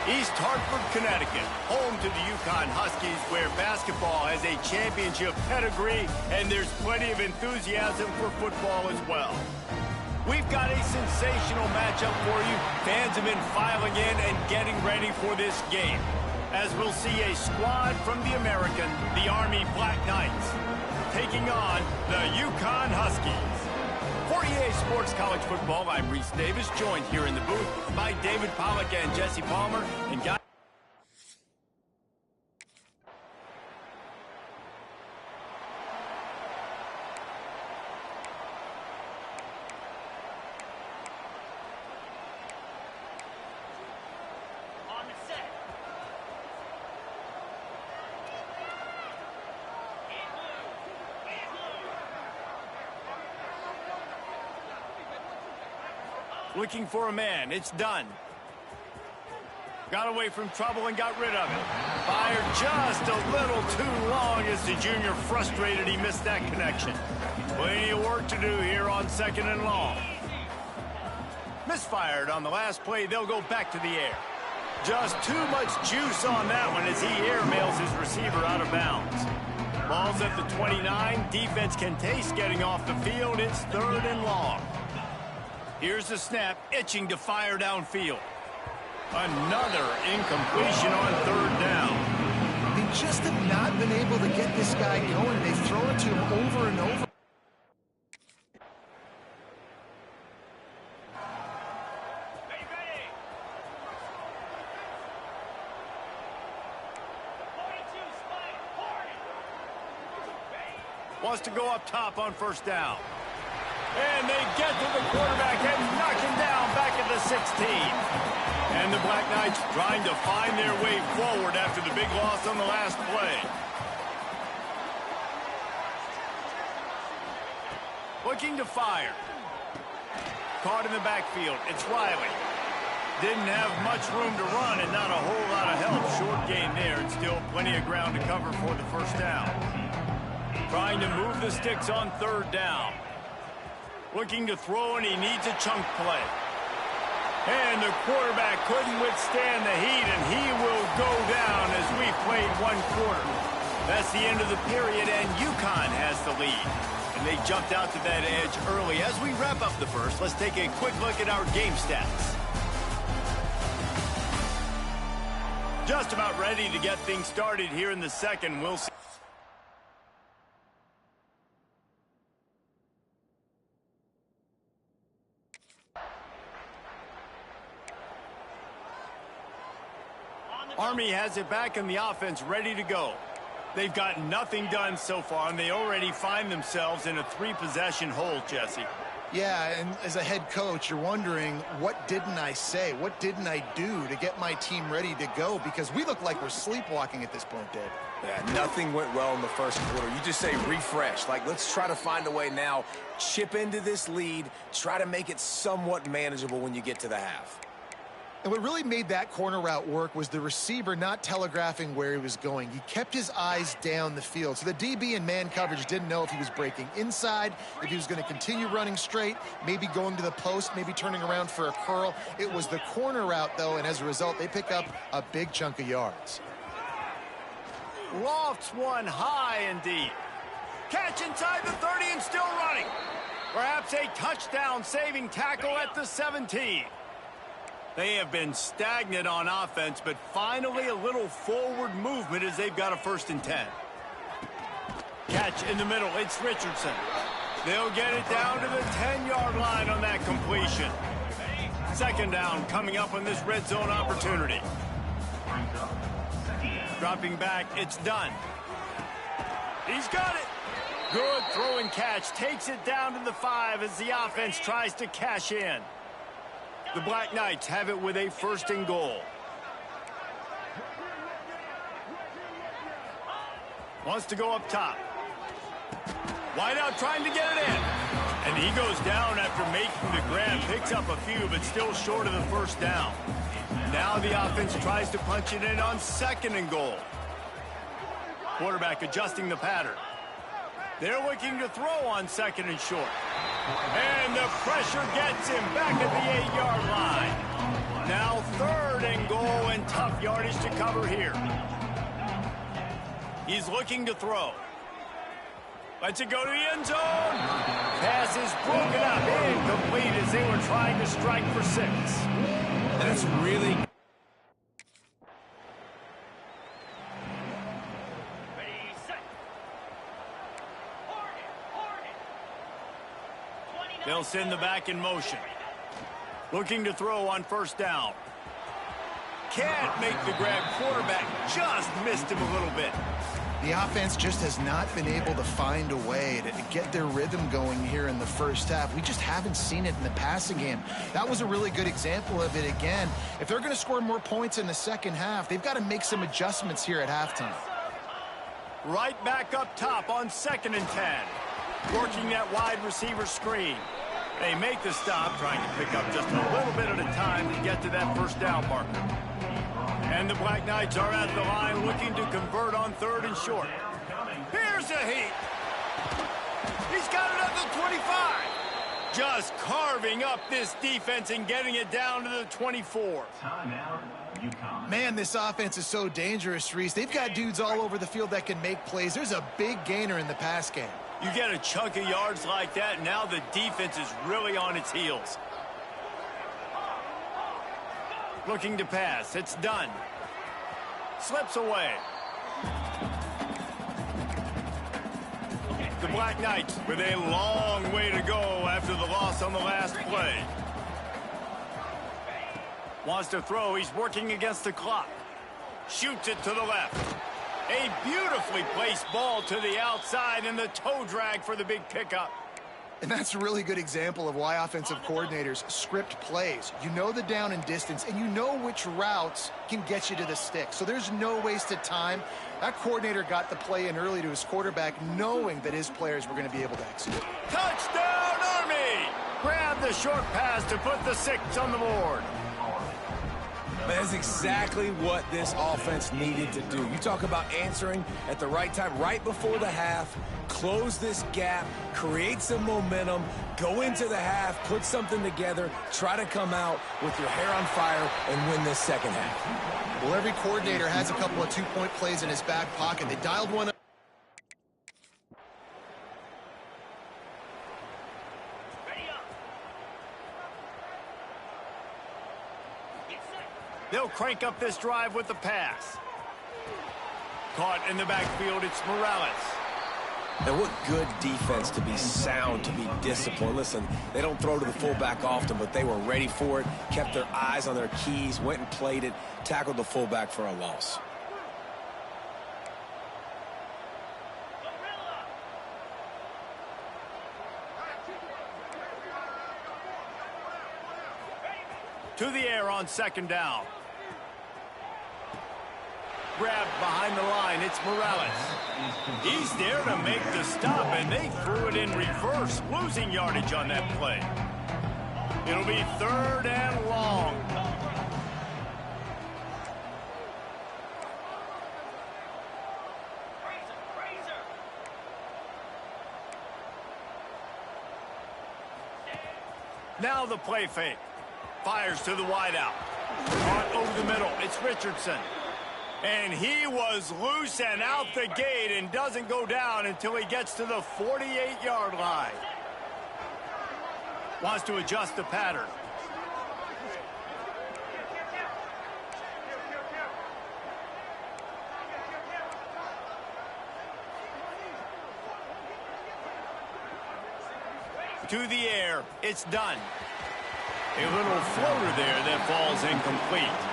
East Hartford, Connecticut, home to the UConn Huskies, where basketball has a championship pedigree and there's plenty of enthusiasm for football as well. We've got a sensational matchup for you. Fans have been filing in and getting ready for this game, as we'll see a squad from the American, the Army Black Knights, taking on the UConn Huskies. For EA Sports College Football, I'm Reese Davis, joined here in the booth by David Pollack and Jesse Palmer. And guys, looking for a man. It's done. Got away from trouble and got rid of it. Fired just a little too long as the junior frustrated he missed that connection. Plenty of work to do here on 2nd and long. Misfired on the last play. They'll go back to the air. Just too much juice on that one as he airmails his receiver out of bounds. Ball's at the 29. Defense can taste getting off the field. It's 3rd and long. Here's the snap, itching to fire downfield. Another incompletion on 3rd down. They just have not been able to get this guy going. They've thrown it to him over and over. Wants to go up top on 1st down. And they get to the quarterback and knock him down back at the 16. And the Black Knights trying to find their way forward after the big loss on the last play. Looking to fire. Caught in the backfield. It's Riley. Didn't have much room to run and not a whole lot of help. Short gain there, and still plenty of ground to cover for the 1st down. Trying to move the sticks on third down. Looking to throw, and he needs a chunk play. And the quarterback couldn't withstand the heat, and he will go down as we played one quarter. That's the end of the period, and UConn has the lead. And they jumped out to that edge early. As we wrap up the first, let's take a quick look at our game stats. Just about ready to get things started here in the second. We'll see. Army has it back in the offense, ready to go. They've got nothing done so far, and they already find themselves in a three-possession hole, Jesse. Yeah, and as a head coach, you're wondering, what didn't I say? What didn't I do to get my team ready to go? Because we look like we're sleepwalking at this point, Dave. Yeah, nothing went well in the first quarter. You just say refresh. Like, let's try to find a way now, chip into this lead, try to make it somewhat manageable when you get to the half. And what really made that corner route work was the receiver not telegraphing where he was going. He kept his eyes down the field. So the DB in man coverage didn't know if he was breaking inside, if he was going to continue running straight, maybe going to the post, maybe turning around for a curl. It was the corner route, though, and as a result, they pick up a big chunk of yards. Lofts one high and deep. Catch inside the 30 and still running. Perhaps a touchdown-saving tackle at the 17. They have been stagnant on offense, but finally a little forward movement as they've got a 1st and 10. Catch in the middle. It's Richardson. They'll get it down to the 10-yard line on that completion. 2nd down coming up on this red zone opportunity. Dropping back. It's done. He's got it. Good throw and catch. Takes it down to the 5 as the offense tries to cash in. The Black Knights have it with a 1st and goal. Wants to go up top. Wide out trying to get it in. And he goes down after making the grab. Picks up a few, but still short of the 1st down. Now the offense tries to punch it in on 2nd and goal. Quarterback adjusting the pattern. They're looking to throw on 2nd and short. And the pressure gets him back at the 8-yard line. Now 3rd and goal, and tough yardage to cover here. He's looking to throw. Lets it go to the end zone. Pass is broken up, incomplete as they were trying to strike for 6. That's really... They'll send the back in motion. Looking to throw on 1st down. Can't make the grab. Quarterback just missed him a little bit. The offense just has not been able to find a way to get their rhythm going here in the 1st half. We just haven't seen it in the passing game. That was a really good example of it again. If they're going to score more points in the 2nd half, they've got to make some adjustments here at halftime. Right back up top on 2nd and 10. Working that wide receiver screen. They make the stop, trying to pick up just a little bit at a time to get to that 1st down marker. And the Black Knights are at the line looking to convert on 3rd and short. Here's the heat. He's got it at the 25. Just carving up this defense and getting it down to the 24. Man, this offense is so dangerous, Reese. They've got dudes all over the field that can make plays. There's a big gainer in the pass game. You get a chunk of yards like that, now the defense is really on its heels. Looking to pass. It's done. Slips away. The Black Knights with a long way to go after the loss on the last play. Wants to throw. He's working against the clock. Shoots it to the left. A beautifully placed ball to the outside, and the toe drag for the big pickup. And that's a really good example of why offensive coordinators script plays. You know the down and distance, and you know which routes can get you to the stick. So there's no wasted time. That coordinator got the play in early to his quarterback, knowing that his players were going to be able to execute. Touchdown, Army! Grab the short pass to put the 6 on the board. That's exactly what this offense needed to do. You talk about answering at the right time, right before the half, close this gap, create some momentum, go into the half, put something together, try to come out with your hair on fire and win this second half. Well, every coordinator has a couple of two-point plays in his back pocket. They dialed one up. They'll crank up this drive with the pass. Caught in the backfield, it's Morales. And what good defense to be sound, to be disciplined. Listen, they don't throw to the fullback often, but they were ready for it, kept their eyes on their keys, went and played it, tackled the fullback for a loss. To the air on second down. Grabbed behind the line, it's Morales. He's there to make the stop, and they threw it in reverse, losing yardage on that play. It'll be 3rd and long. Now the play fake. Fires to the wideout. Caught over the middle. It's Richardson. And he was loose and out the gate and doesn't go down until he gets to the 48-yard line. Wants to adjust the pattern. To the air. It's done. A little floater there that falls incomplete.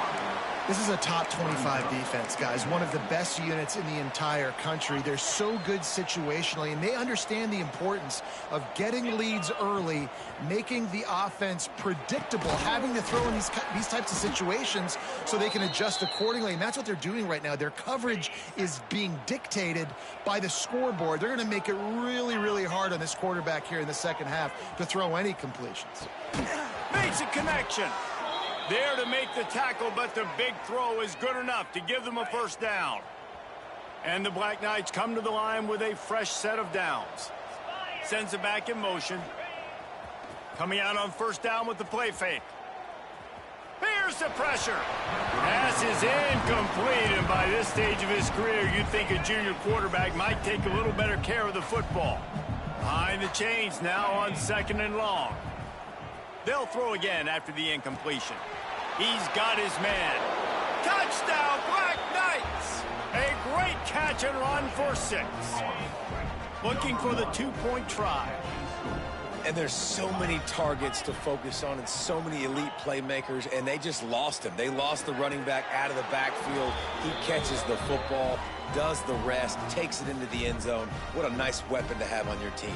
This is a top 25 defense, guys. One of the best units in the entire country. They're so good situationally, and they understand the importance of getting leads early, making the offense predictable, having to throw in these types of situations so they can adjust accordingly. And that's what they're doing right now. Their coverage is being dictated by the scoreboard. They're going to make it really, really hard on this quarterback here in the second half to throw any completions. Makes a connection. There to make the tackle, but the big throw is good enough to give them a first down. And the Black Knights come to the line with a fresh set of downs. Sends it back in motion. Coming out on first down with the play fake. Here's the pressure. Pass is incomplete, and by this stage of his career, you'd think a junior quarterback might take a little better care of the football. Behind the chains now on 2nd and long. They'll throw again after the incompletion. He's got his man. Touchdown, Black Knights! A great catch and run for 6. Looking for the 2-point try. And there's so many targets to focus on and so many elite playmakers, and they just lost him. They lost the running back out of the backfield. He catches the football, does the rest, takes it into the end zone. What a nice weapon to have on your team.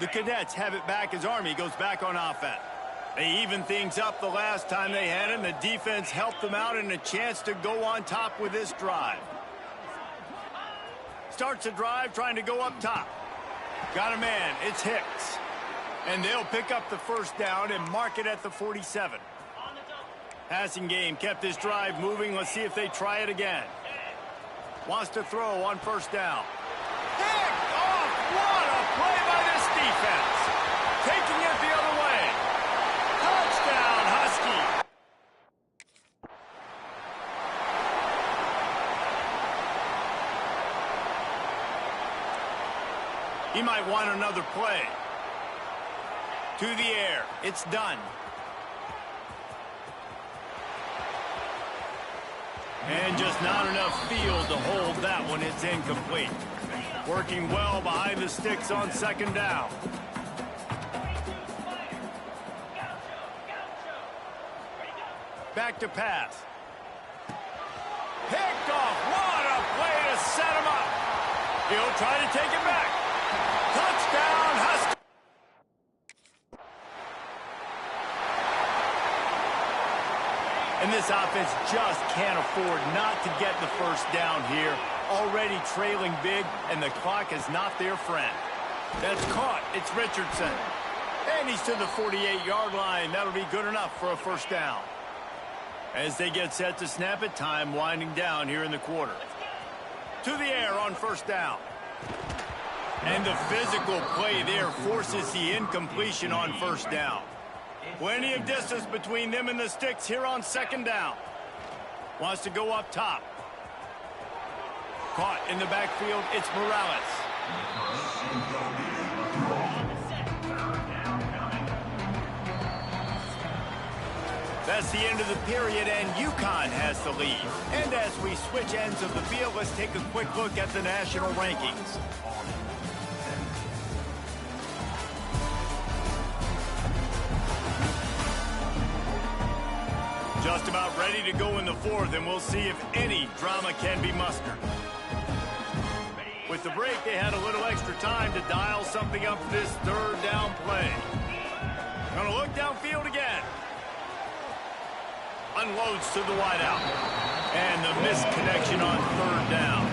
The Cadets have it back as Army goes back on offense. They even things up the last time they had it, and the defense helped them out and a chance to go on top with this drive. Starts the drive trying to go up top. Got a man, it's Hicks. And they'll pick up the first down and mark it at the 47. Passing game kept this drive moving. Let's see if they try it again. Wants to throw on first down. Picked off! What a play by this defense! Taking it the other way. Touchdown, Husky! He might want another play. To the air. It's done. And just not enough field to hold that one. It's incomplete. Working well behind the sticks on second down. Back to pass. Picked off. What a play to set him up. He'll try to take it back. Touchdown, Husky. And this offense just can't afford not to get the first down here. Already trailing big, and the clock is not their friend. That's caught. It's Richardson. And he's to the 48-yard line. That'll be good enough for a first down. As they get set to snap it, time winding down here in the quarter. To the air on first down. And the physical play there forces the incompletion on first down. Plenty of distance between them and the sticks here on second down. Wants to go up top. Caught in the backfield, it's Morales. That's the end of the period, and UConn has the lead. And as we switch ends of the field, let's take a quick look at the national rankings. Just about ready to go in the fourth, and we'll see if any drama can be mustered. With the break, they had a little extra time to dial something up for this third down play. Gonna look downfield again. Unloads to the wideout. And the missed connection on third down.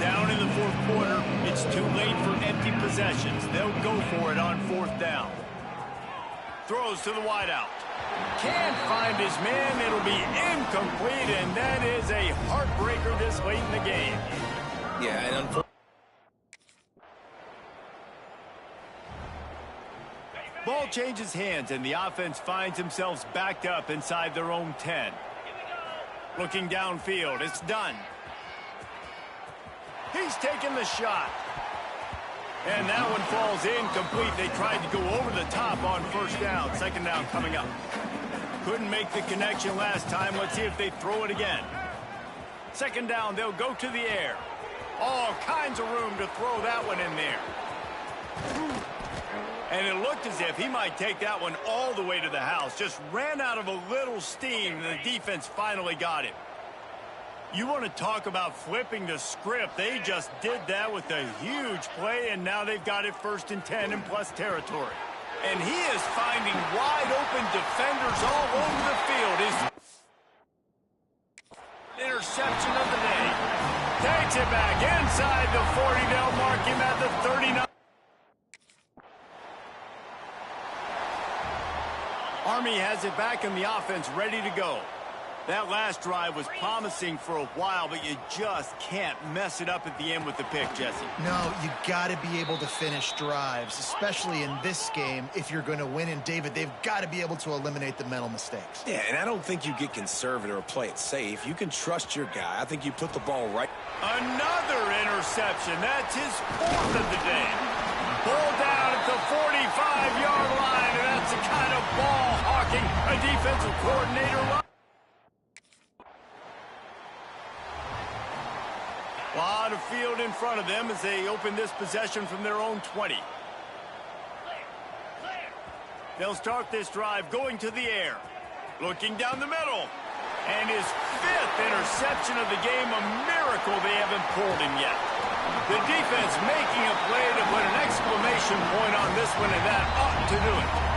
Down in the fourth quarter, it's too late for empty possessions. They'll go for it on fourth down. Throws to the wideout. Can't find his man. It'll be incomplete, and that is a heartbreaker this late in the game. Yeah, and unfortunately, ball changes hands, and the offense finds themselves backed up inside their own 10. Looking downfield, it's done. He's taking the shot. And that one falls incomplete. They tried to go over the top on first down. Second down coming up. Couldn't make the connection last time. Let's see if they throw it again. Second down, they'll go to the air. All kinds of room to throw that one in there. And it looked as if he might take that one all the way to the house. Just ran out of a little steam, and the defense finally got him. You want to talk about flipping the script. They just did that with a huge play, and now they've got it 1st and 10 in plus territory. And he is finding wide-open defenders all over the field. His interception of the day. Takes it back inside the 40. They'll mark him at the 39. Army has it back in the offense, ready to go. That last drive was promising for a while, but you just can't mess it up at the end with the pick, Jesse. No, you got to be able to finish drives, especially in this game if you're going to win. And, David, they've got to be able to eliminate the mental mistakes. yeah, and I don't think you get conservative or play it safe. You can trust your guy. I think you put the ball right. Another interception. That's his 4th of the day. Pulled down at the 45-yard line, and that's the kind of ball hawking a defensive coordinator loves. A lot of field in front of them as they open this possession from their own 20. They'll start this drive going to the air. Looking down the middle. And his 5th interception of the game, a miracle they haven't pulled him yet. The defense making a play to put an exclamation point on this one, and that ought to do it.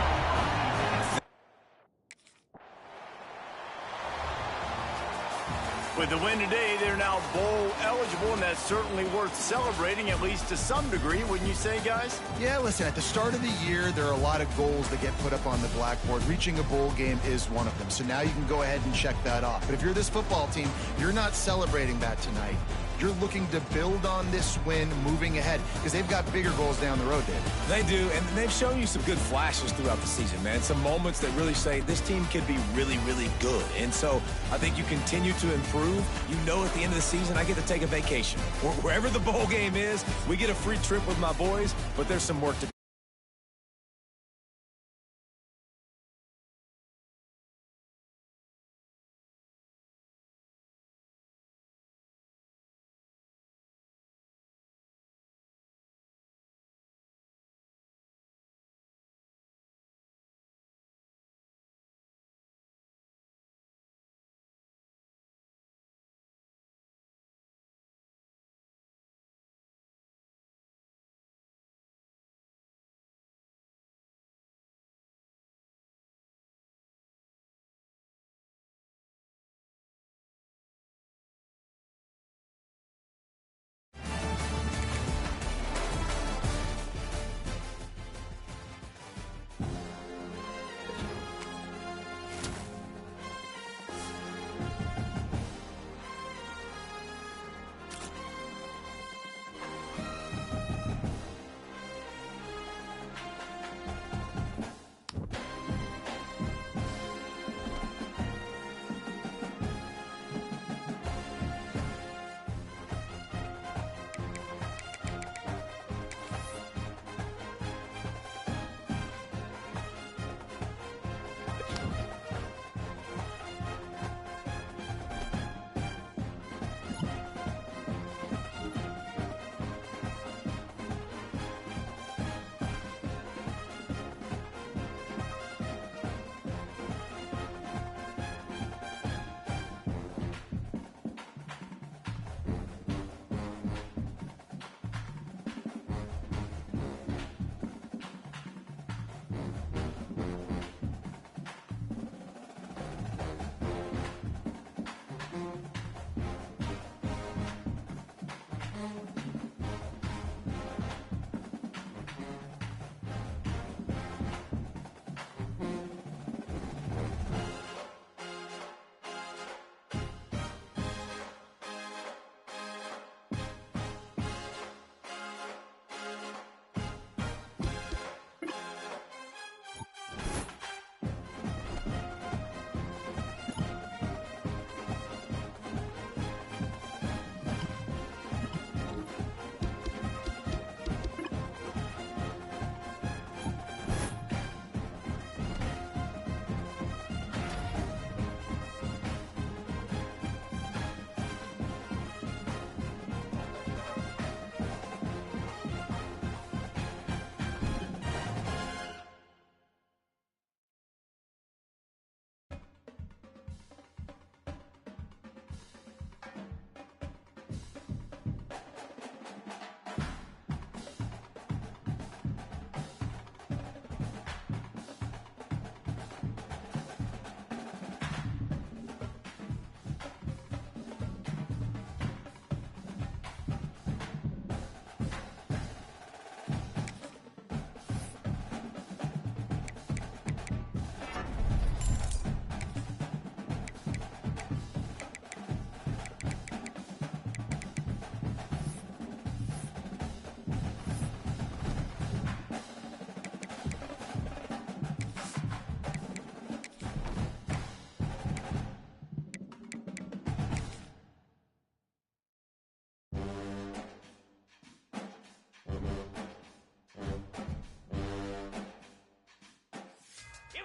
With the win today, they're now bowl eligible, and that's certainly worth celebrating, at least to some degree, wouldn't you say, guys? Yeah, listen, at the start of the year, there are a lot of goals that get put up on the blackboard. Reaching a bowl game is one of them. So now you can go ahead and check that off. But if you're this football team, you're not celebrating that tonight. You're looking to build on this win moving ahead because they've got bigger goals down the road, David. They do, and they've shown you some good flashes throughout the season, man. Some moments that really say this team could be really, really good. And so I think you continue to improve. You know at the end of the season, I get to take a vacation. Wherever the bowl game is, we get a free trip with my boys, but there's some work to do.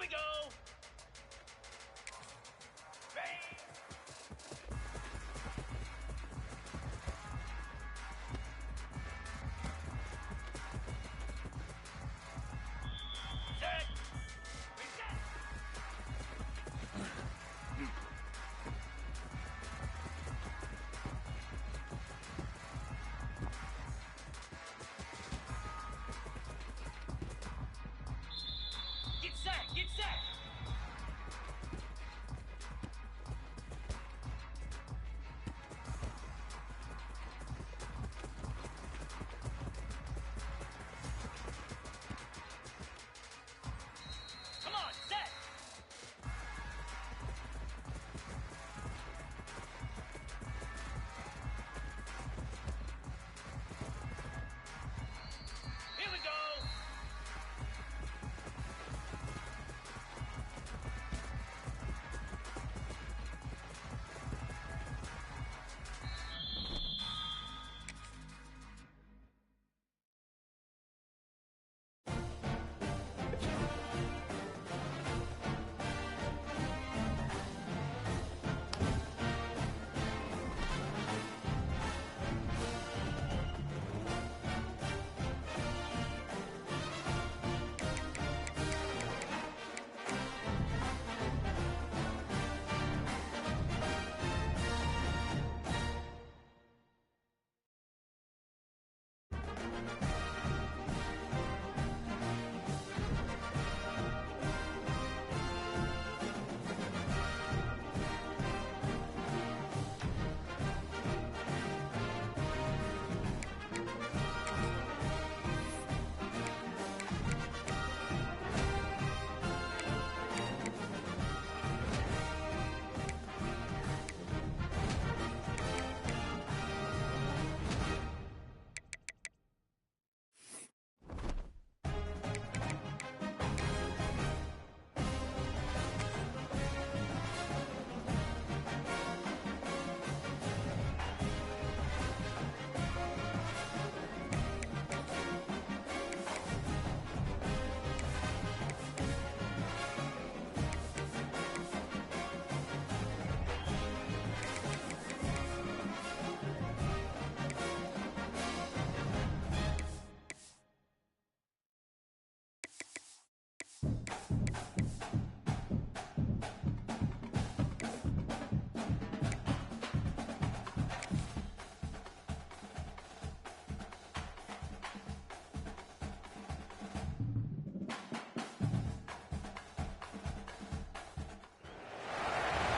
we go. Get set! Come on, set! Here we go!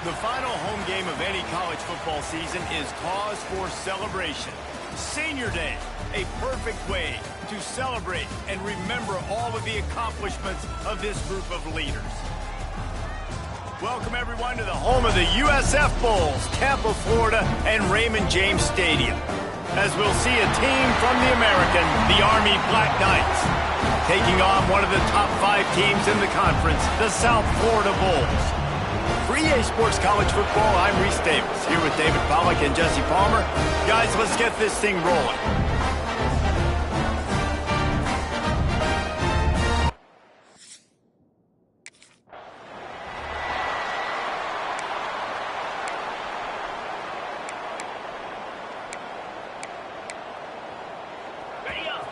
The final home game of any college football season is cause for celebration. Senior Day, a perfect way to celebrate and remember all of the accomplishments of this group of leaders. Welcome, everyone, to the home of the USF Bulls, Tampa, Florida, and Raymond James Stadium, as we'll see a team from the American, the Army Black Knights, taking on one of the top 5 teams in the conference, the South Florida Bulls. For EA Sports College Football, I'm Reese Davis, here with David Pollack and Jesse Palmer. Guys, let's get this thing rolling. Ready up!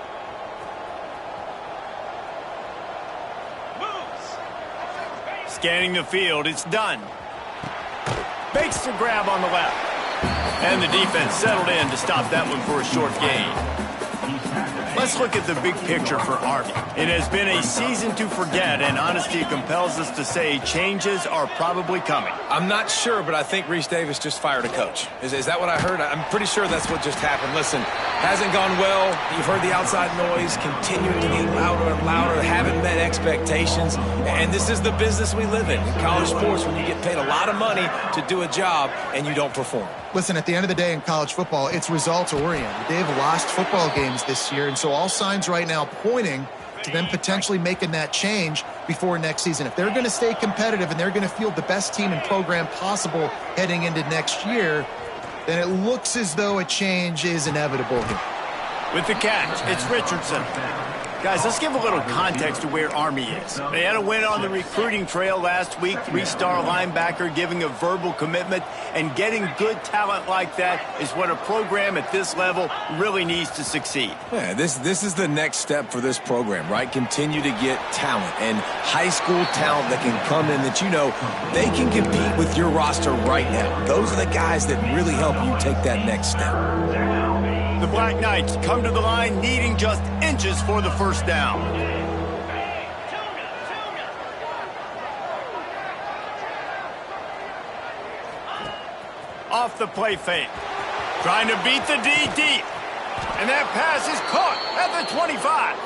Moves! Scanning the field, it's done. Bakes the grab on the left. And the defense settled in to stop that one for a short gain. Let's look at the big picture for Army. It has been a season to forget, and honesty compels us to say changes are probably coming. I'm not sure, but I think Reese Davis just fired a coach. Is that what I heard? I'm pretty sure that's what just happened. Listen, hasn't gone well. You've heard the outside noise, continuing to get louder and louder, haven't met expectations. And this is the business we live in college sports, when you get paid a lot of money to do a job and you don't perform. Listen, at the end of the day in college football, it's results-oriented. They've lost football games this year, and so all signs right now pointing to them potentially making that change before next season. If they're going to stay competitive and they're going to field the best team and program possible heading into next year, then it looks as though a change is inevitable here. With the catch, it's Richardson. Guys, let's give a little context to where Army is. They had a win on the recruiting trail last week, three-star linebacker giving a verbal commitment, and getting good talent like that is what a program at this level really needs to succeed. Yeah, this is the next step for this program, right? Continue to get talent and high school talent that can come in that they can compete with your roster right now. Those are the guys that really help you take that next step. The Black Knights come to the line needing just inches for the first down. Off the play fake. Trying to beat the D deep. And that pass is caught at the 25.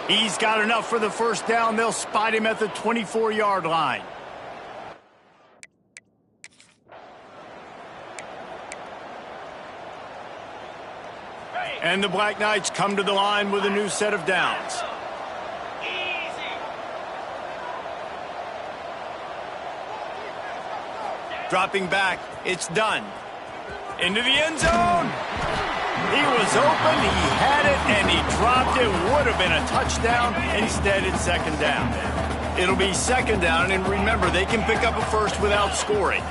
He's got enough for the first down. They'll spot him at the 24-yard line. And the Black Knights come to the line with a new set of downs. Dropping back, it's done. Into the end zone. He was open, he had it, and he dropped it. Would have been a touchdown. Instead, it's second down. It'll be second down, and remember, they can pick up a first without scoring.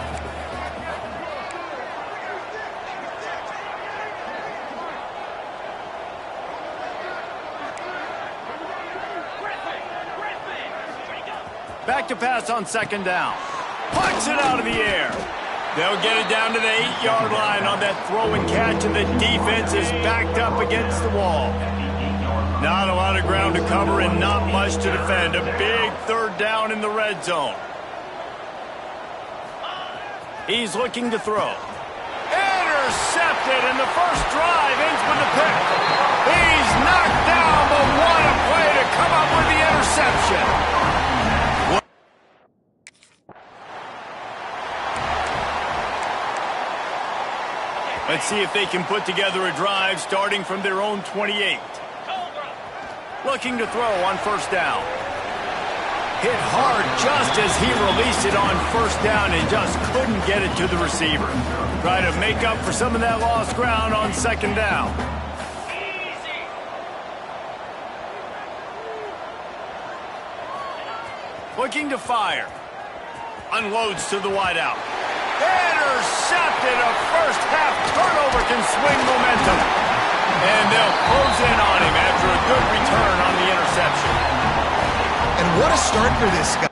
Back to pass on second down. Pucks it out of the air. They'll get it down to the 8-yard line on that throw and catch, and the defense is backed up against the wall. Not a lot of ground to cover and not much to defend. A big third down in the red zone. He's looking to throw. Intercepted, and the first drive ends with the pick. He's knocked down, but what a play to come up with the interception. Let's see if they can put together a drive starting from their own 28. Looking to throw on first down. Hit hard just as he released it on first down and just couldn't get it to the receiver. Try to make up for some of that lost ground on second down. Looking to fire. Unloads to the wideout. Intercepted. A first-half turnover can swing momentum. And they'll close in on him after a good return on the interception. And what a start for this guy.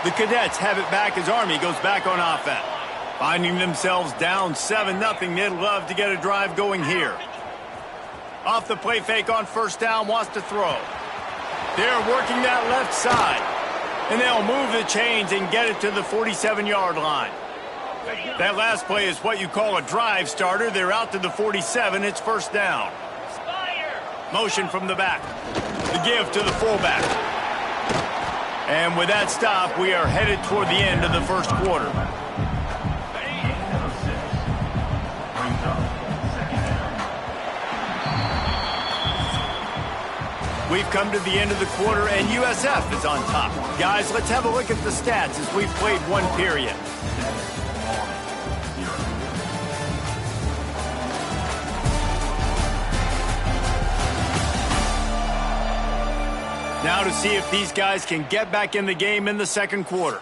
The Cadets have it back as Army goes back on offense. Finding themselves down 7-0, they'd love to get a drive going here. Off the play fake on first down, wants to throw. They're working that left side. And they'll move the chains and get it to the 47-yard line. That last play is what you call a drive starter. They're out to the 47. It's first down. Motion from the back. The give to the fullback. And with that stop, we are headed toward the end of the first quarter. We've come to the end of the quarter, and USF is on top. Guys, let's have a look at the stats as we've played one period. Now to see if these guys can get back in the game in the second quarter.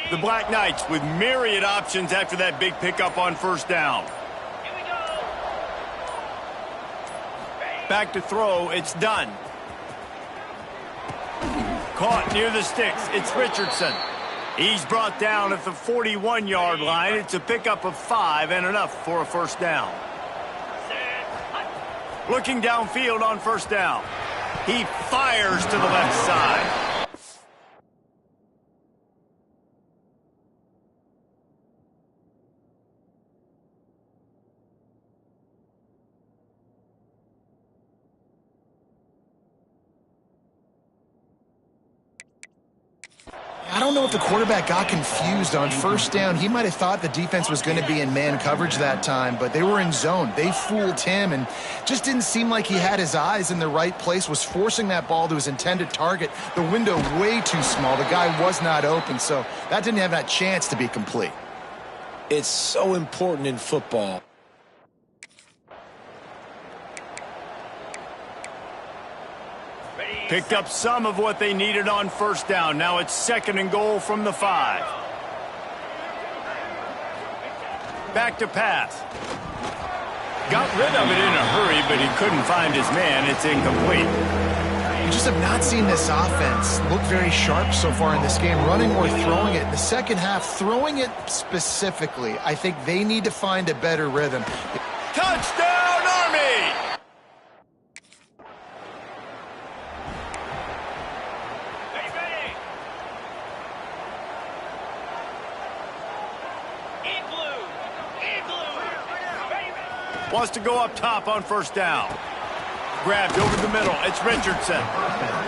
The Black Knights with myriad options after that big pickup on first down. Here we go. Back to throw, it's done. Caught near the sticks, it's Richardson. He's brought down at the 41-yard line. It's a pickup of 5 and enough for a first down. Looking downfield on first down. He fires to the left side. I don't know if the quarterback got confused on first down. He might have thought the defense was going to be in man coverage that time, but they were in zone. They fooled him and just didn't seem like he had his eyes in the right place, was forcing that ball to his intended target. The window way too small. The guy was not open, so that didn't have that chance to be complete. It's so important in football. Picked up some of what they needed on first down. Now it's 2nd and goal from the 5. Back to pass. Got rid of it in a hurry, but he couldn't find his man. It's incomplete. You just have not seen this offense look very sharp so far in this game, running or throwing it. In the second half, throwing it specifically, I think they need to find a better rhythm. Touchdown, Army! Wants to go up top on first down. Grabbed over the middle. It's Richardson.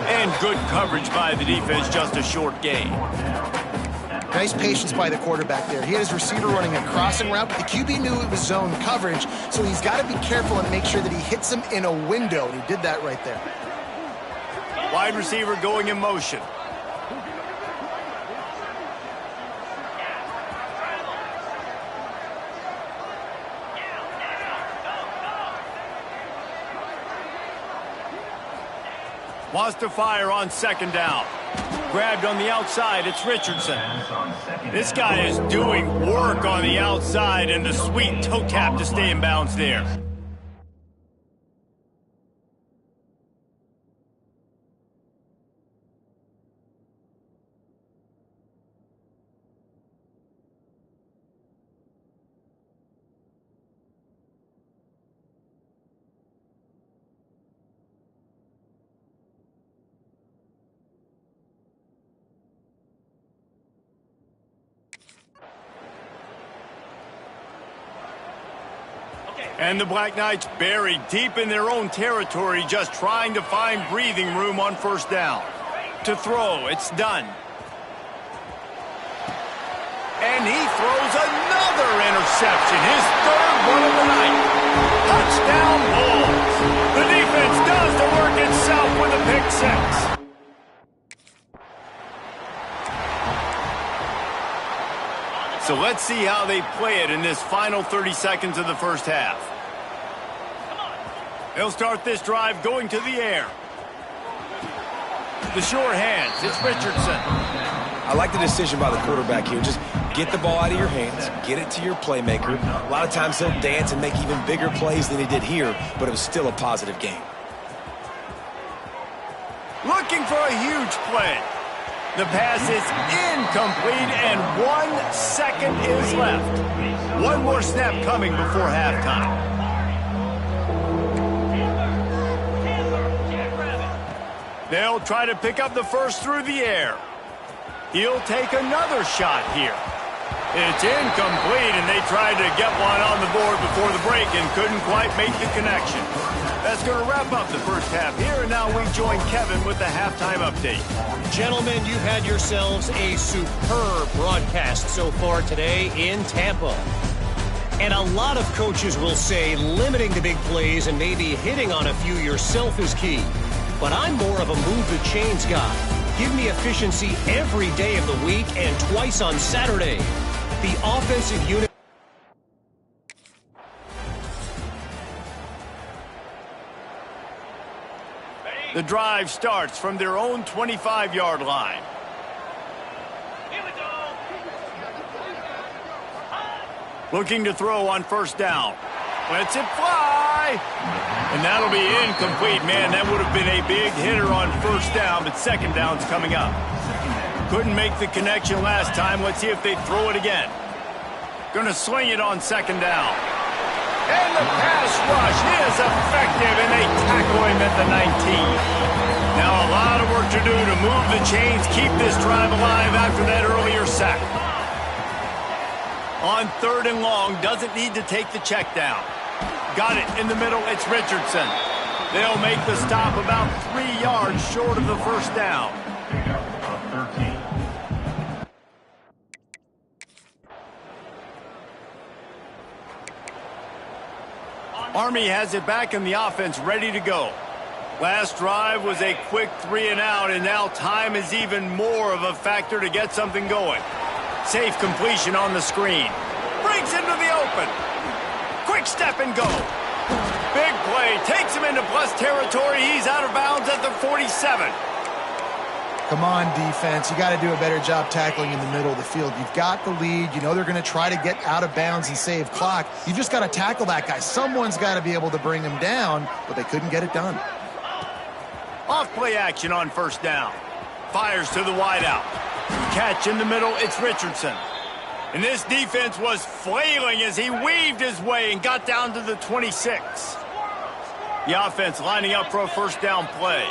And good coverage by the defense, just a short gain. Nice patience by the quarterback there. He had his receiver running a crossing route, but the QB knew it was zone coverage, so he's got to be careful and make sure that he hits him in a window, and he did that right there. Wide receiver going in motion. Wants to fire on 2nd down. Grabbed on the outside, it's Richardson. This guy is doing work on the outside, and the sweet toe tap to stay in bounds there. And the Black Knights buried deep in their own territory, just trying to find breathing room on first down. To throw, it's done. And he throws another interception, his 3rd one of the night. Touchdown Bulls. The defense does the work itself with a pick 6. So let's see how they play it in this final 30 seconds of the first half. They'll start this drive going to the air. The sure hands, it's Richardson. I like the decision by the quarterback here. Just get the ball out of your hands, get it to your playmaker. A lot of times he'll dance and make even bigger plays than he did here, but it was still a positive game. Looking for a huge play. The pass is incomplete, and 1 second is left. One more snap coming before halftime. They'll try to pick up the first through the air. He'll take another shot here. It's incomplete, and they tried to get one on the board before the break and couldn't quite make the connection. That's going to wrap up the first half here, and now we join Kevin with the halftime update. Gentlemen, you've had yourselves a superb broadcast so far today in Tampa. And a lot of coaches will say limiting the big plays and maybe hitting on a few yourself is key. But I'm more of a move the chains guy. Give me efficiency every day of the week and twice on Saturday. The offensive unit. The drive starts from their own 25-yard line. Here we go. Looking to throw on first down. Lets it fly. And that'll be incomplete. Man, that would have been a big hitter on first down, but second down's coming up. Couldn't make the connection last time. Let's see if they throw it again. Gonna swing it on second down. And the pass rush is effective, and they tackle him at the 19. Now a lot of work to do to move the chains, keep this drive alive after that earlier sack. On 3rd and long, doesn't need to take the check down. Got it in the middle, it's Richardson. They'll make the stop about 3 yards short of the first down. Army has it back in the offense, ready to go. Last drive was a quick 3 and out, and now time is even more of a factor to get something going. Safe completion on the screen. Breaks into the open. Quick step and go. Big play. Takes him into plus territory. He's out of bounds at the 47. Come on, defense. You got to do a better job tackling in the middle of the field. You've got the lead. You know they're going to try to get out of bounds and save clock. You just got to tackle that guy. Someone's got to be able to bring him down, but they couldn't get it done. Off play action on first down. Fires to the wideout. Catch in the middle. It's Richardson. And this defense was flailing as he weaved his way and got down to the 26. The offense lining up for a first down play.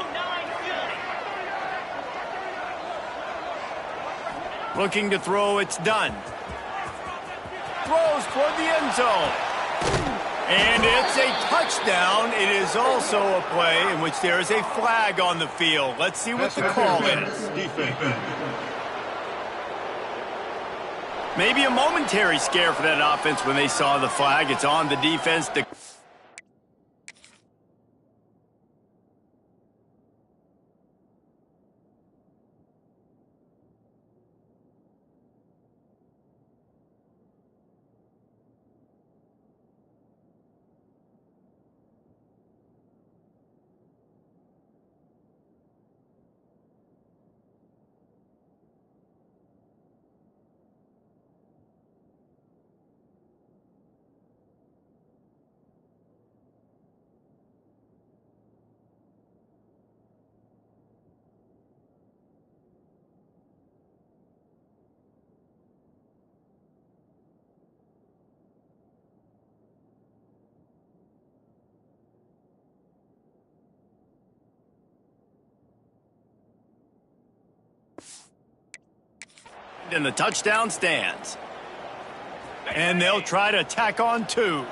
Looking to throw, it's done. Throws toward the end zone. And it's a touchdown. It is also a play in which there is a flag on the field. Let's see what the call is. Maybe a momentary scare for that offense when they saw the flag. It's on the defense to... And the touchdown stands. And they'll try to tack on 2.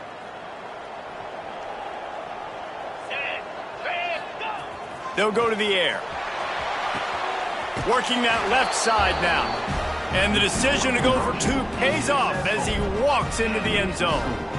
They'll go to the air. Working that left side now. And the decision to go for 2 pays off as he walks into the end zone.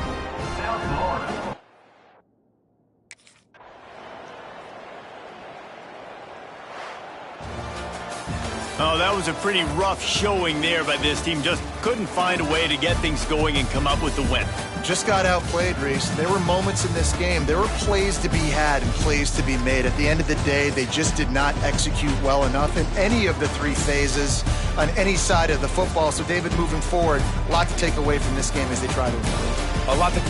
Oh, that was a pretty rough showing there by this team. Just couldn't find a way to get things going and come up with the win. Just got outplayed, Reese. There were moments in this game. There were plays to be had and plays to be made. At the end of the day, they just did not execute well enough in any of the 3 phases on any side of the football. So, David, moving forward, a lot to take away from this game as they try to improve. A lot to...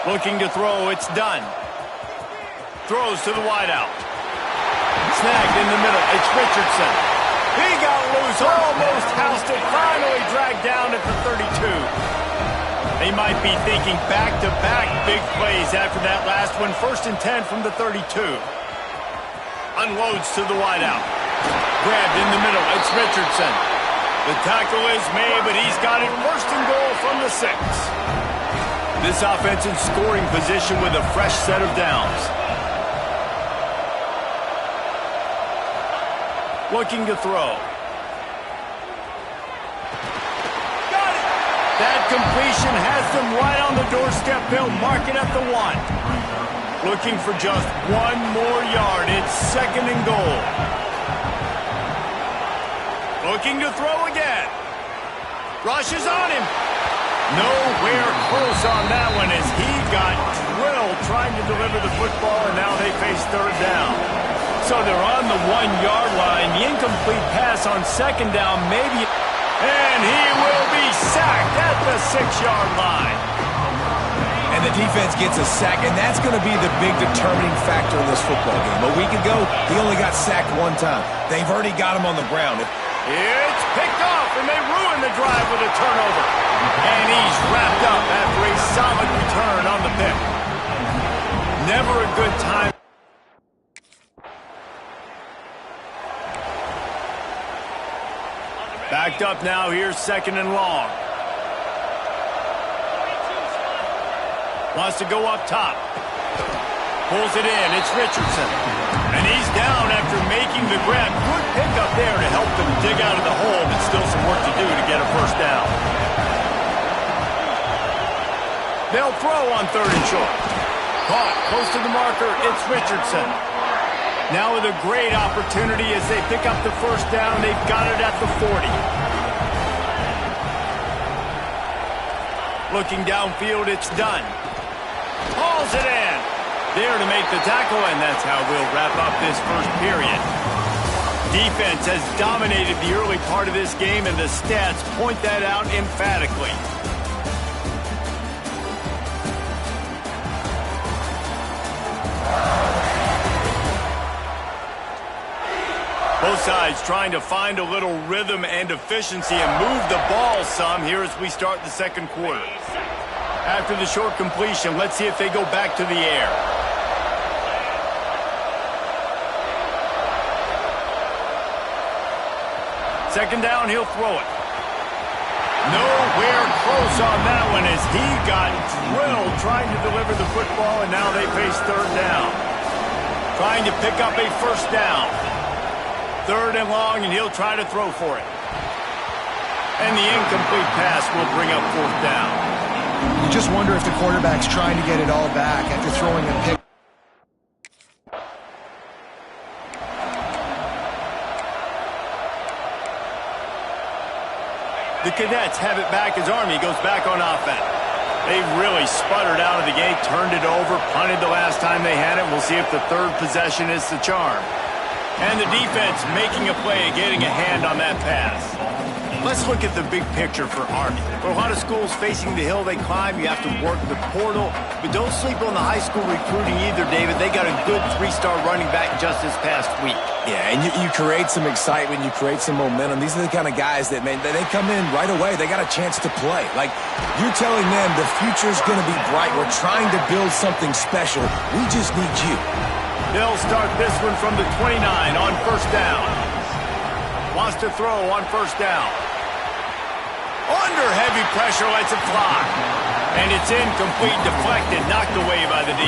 Looking to throw, it's done. Throws to the wideout. Snagged in the middle, it's Richardson. He got loose, almost housed it, finally dragged down at the 32. They might be thinking back-to-back big plays after that last one. 1st and 10 from the 32. Unloads to the wideout. Grabbed in the middle, it's Richardson. The tackle is made, but he's got it 1st and goal from the 6. This offense in scoring position with a fresh set of downs. Looking to throw. Got it! That completion has them right on the doorstep. They'll mark it at the 1. Looking for just 1 more yard. It's 2nd and goal. Looking to throw again. Rushes on him. Nowhere close on that one as he got drilled trying to deliver the football, and now they face 3rd down. So they're on the 1-yard line. The incomplete pass on 2nd down, maybe. And he will be sacked at the 6-yard line. And the defense gets a sack, and that's going to be the big determining factor in this football game. A week ago, he only got sacked 1 time. They've already got him on the ground. It's picked off, and they ruin the drive with a turnover. And he's wrapped up after a solid return on the pick. Never a good time. Backed up now, here's 2nd and long. Wants to go up top. Pulls it in, it's Richardson. And he's down after making the grab. Good pickup there to help them dig out of the hole, but still some work to do to get a 1st down. They'll throw on 3rd and short. Caught, close to the marker, it's Richardson. Now with a great opportunity as they pick up the 1st down, they've got it at the 40. Looking downfield, it's done. Hauls it in. There to make the tackle, and that's how we'll wrap up this 1st period. Defense has dominated the early part of this game, and the stats point that out emphatically. Both sides trying to find a little rhythm and efficiency and move the ball some here as we start the 2nd quarter. After the short completion, let's see if they go back to the air. Second down, he'll throw it. Nowhere close on that one as he got drilled trying to deliver the football, and now they face 3rd down. Trying to pick up a 1st down. 3rd and long, and he'll try to throw for it. And the incomplete pass will bring up 4th down. You just wonder if the quarterback's trying to get it all back after throwing a pick. The Cadets have it back as Army goes back on offense. They really sputtered out of the gate, turned it over, punted the last time they had it. We'll see if the 3rd possession is the charm. And the defense making a play, getting a hand on that pass. Let's look at the big picture for Army. For a lot of schools facing the hill they climb, you have to work the portal. But don't sleep on the high school recruiting either, David. They got a good 3-star running back just this past week. Yeah, and you create some excitement, you create some momentum. These are the kind of guys that, man, they come in right away. They got a chance to play. Like, you're telling them the future's going to be bright. We're trying to build something special. We just need you. They'll start this one from the 29 on 1st down. Wants to throw on 1st down. Under heavy pressure, lets it fly. And it's incomplete, deflected, knocked away by the D.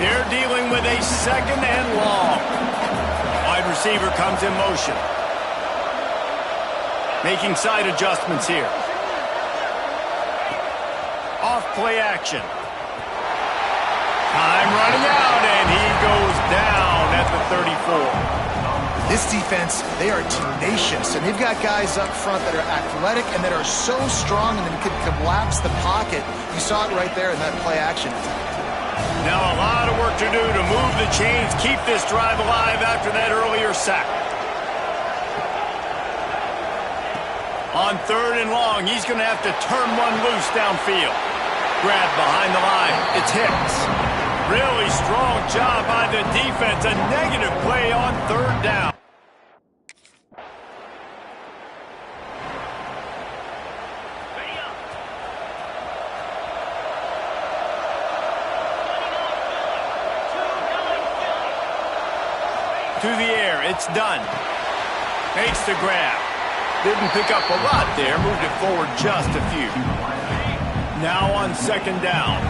They're dealing with a 2nd and long. Wide receiver comes in motion. Making side adjustments here. Off play action. Time running out, and he goes down at the 34. This defense, they are tenacious, and they've got guys up front that are athletic and that are so strong and then can collapse the pocket. You saw it right there in that play action. Now a lot of work to do to move the chains, keep this drive alive after that earlier sack. On 3rd and long, he's going to have to turn one loose downfield. Grab behind the line. It's it's Hicks. Really strong job by the defense. A negative play on third down. To the air, it's done. Makes the grab. Didn't pick up a lot there, moved it forward just a few. Now on second down.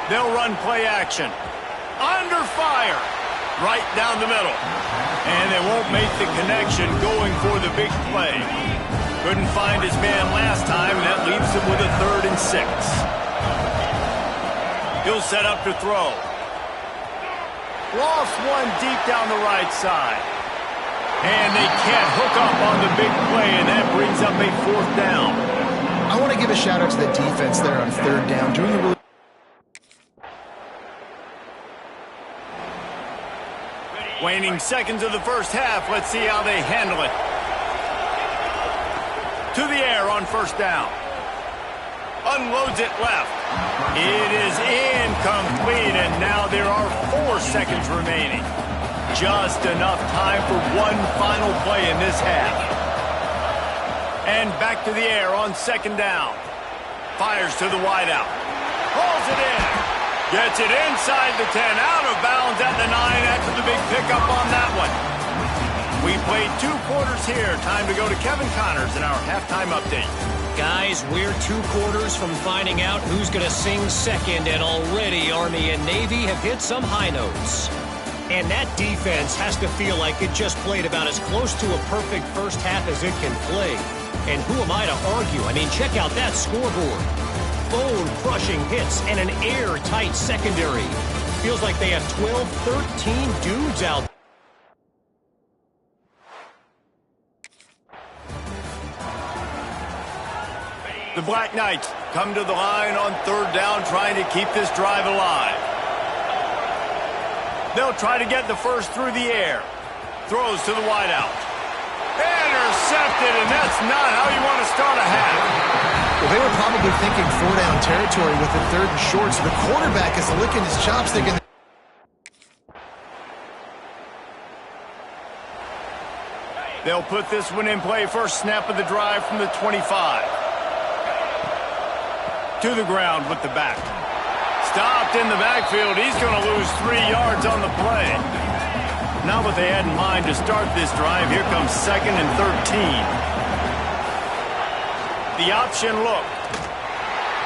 They'll run play action. Under fire. Right down the middle. And they won't make the connection going for the big play. Couldn't find his man last time, and that leaves him with a 3rd and 6. He'll set up to throw. Lost one deep down the right side. And they can't hook up on the big play, and that brings up a 4th down. I want to give a shout out to the defense there on 3rd down, doing a really waning seconds of the first half. Let's see how they handle it. To the air on 1st down. Unloads it left. It is incomplete, and now there are 4 seconds remaining. Just enough time for one final play in this half. And back to the air on 2nd down. Fires to the wideout. Hauls it in. Gets it inside the 10, out of bounds at the 9 after the big pickup on that one. We played 2 quarters here. Time to go to Kevin Connors in our halftime update. Guys, we're 2 quarters from finding out who's going to sing second, and already Army and Navy have hit some high notes. And that defense has to feel like it just played about as close to a perfect first half as it can play. And who am I to argue? I mean, check out that scoreboard. Bone-crushing hits and an airtight secondary. Feels like they have 12, 13 dudes out there. The Black Knights come to the line on 3rd down, trying to keep this drive alive. They'll try to get the first through the air. Throws to the wideout. Intercepted, and that's not how you want to start a half. Well, they were probably thinking 4-down territory with the 3rd and short, so the quarterback is licking his chops thinking. They'll put this one in play. First snap of the drive from the 25. To the ground with the back. Stopped in the backfield. He's going to lose 3 yards on the play. Not what they had in mind to start this drive. Here comes 2nd and 13. The option look.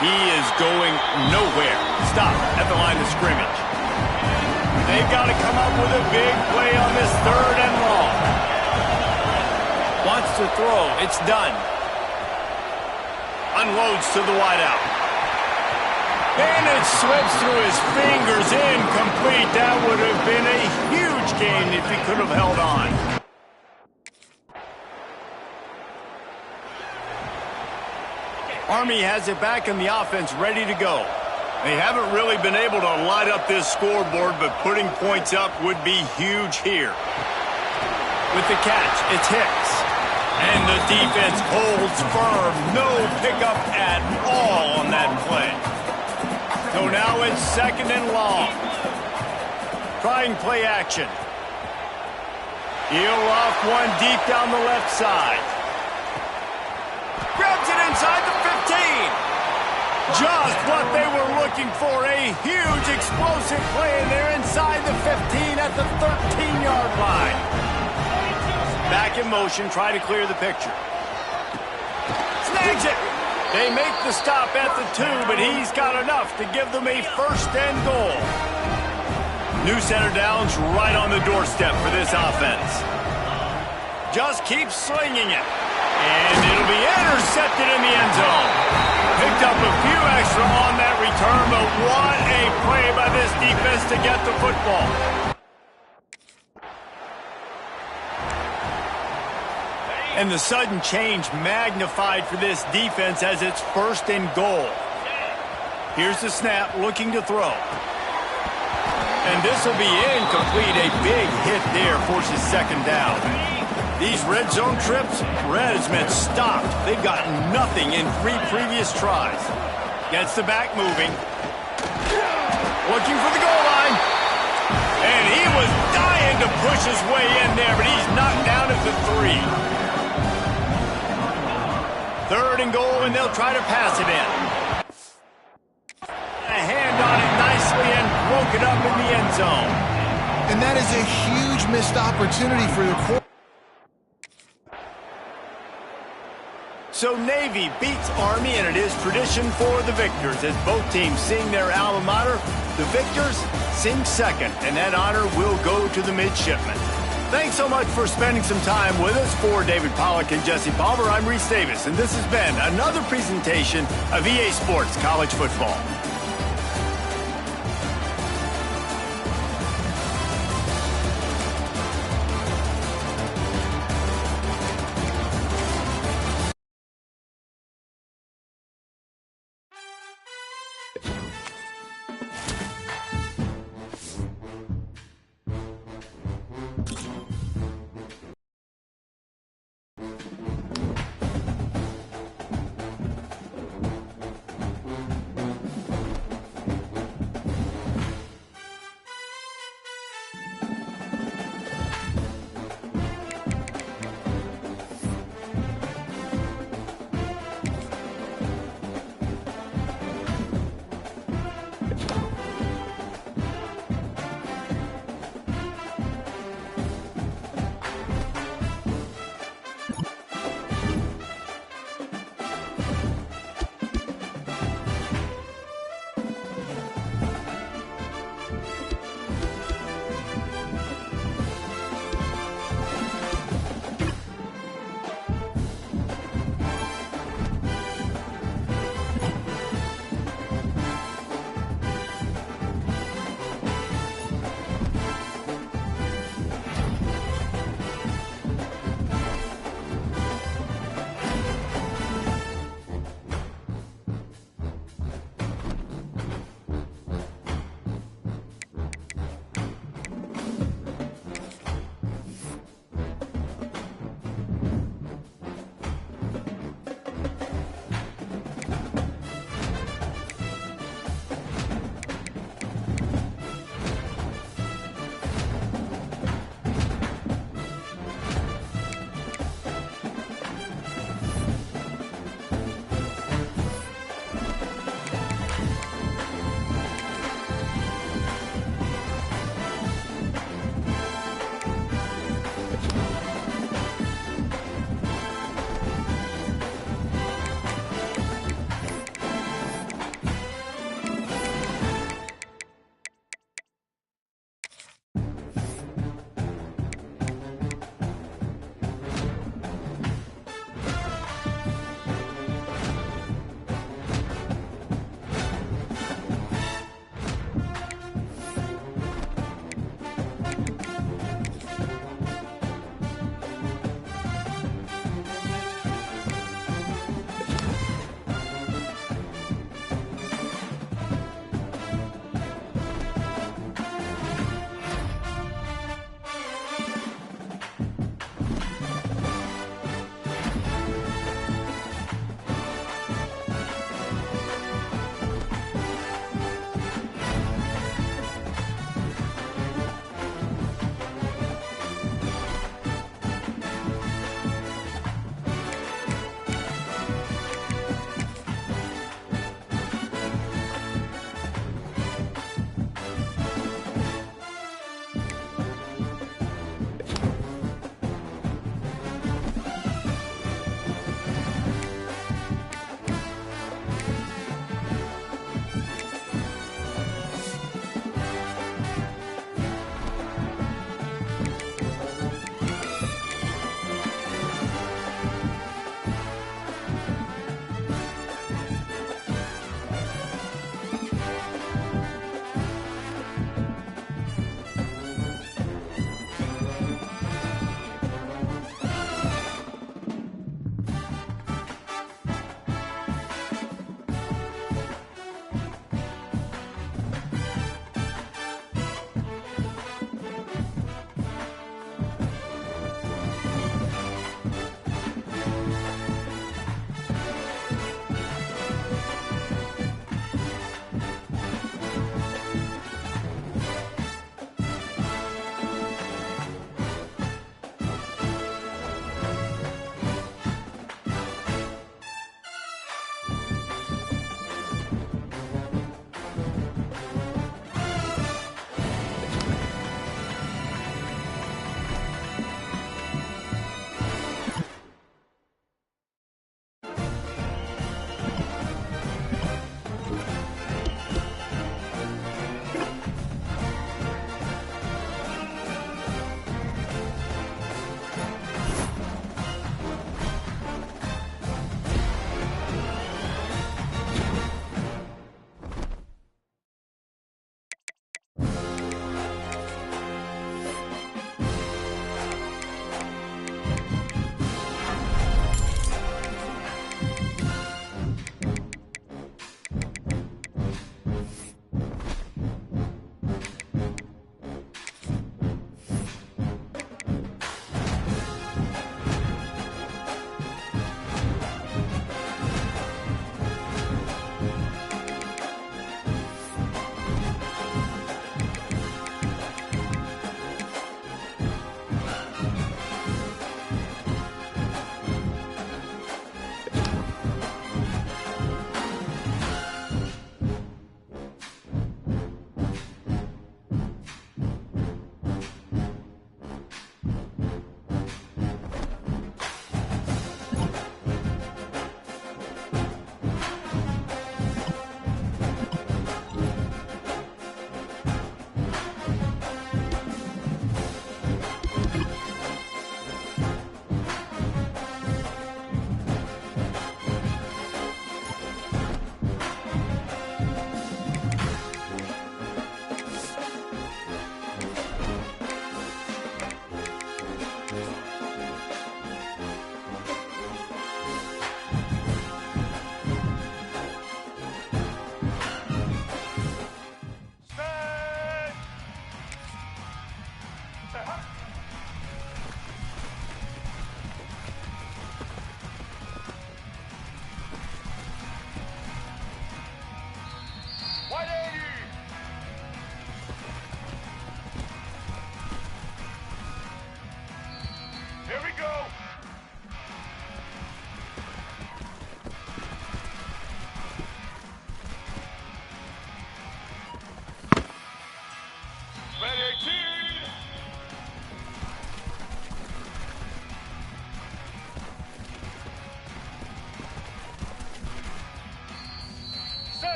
He is going nowhere. Stop at the line of scrimmage. They've got to come up with a big play on this 3rd and long. Wants to throw. It's done. Unloads to the wideout. And it slips through his fingers, incomplete. That would have been a huge gain if he could have held on. Army has it back in the offense, ready to go. They haven't really been able to light up this scoreboard, but putting points up would be huge here. With the catch, it's Hicks. And the defense holds firm. No pickup at all on that play. So now it's 2nd and long. Trying play action. He'll off one deep down the left side. Grabs it inside the 15. Just what they were looking for. A huge explosive play, and they're inside the 15 at the 13-yard line. Back in motion, try to clear the picture. Snags it. They make the stop at the 2, but he's got enough to give them a 1st and goal. New center downs right on the doorstep for this offense. Just keep slinging it. And it'll be intercepted in the end zone. Picked up a few extra on that return, but what a play by this defense to get the football. And the sudden change magnified for this defense as it's 1st and goal. Here's the snap, looking to throw. And this will be incomplete. A big hit there forces 2nd down. These red zone trips, red has meant stopped. They've gotten nothing in 3 previous tries. Gets the back moving. Looking for the goal line. And he was dying to push his way in there, but he's knocked down at the 3. 3rd and goal, and they'll try to pass it in. A hand on it nicely and broke it up in the end zone. And that is a huge missed opportunity for the quarterback. So Navy beats Army, and it is tradition for the victors. As both teams sing their alma mater, the victors sing second, and that honor will go to the midshipmen. Thanks so much for spending some time with us. For David Pollack and Jesse Palmer, I'm Reese Davis, and this has been another presentation of EA Sports College Football.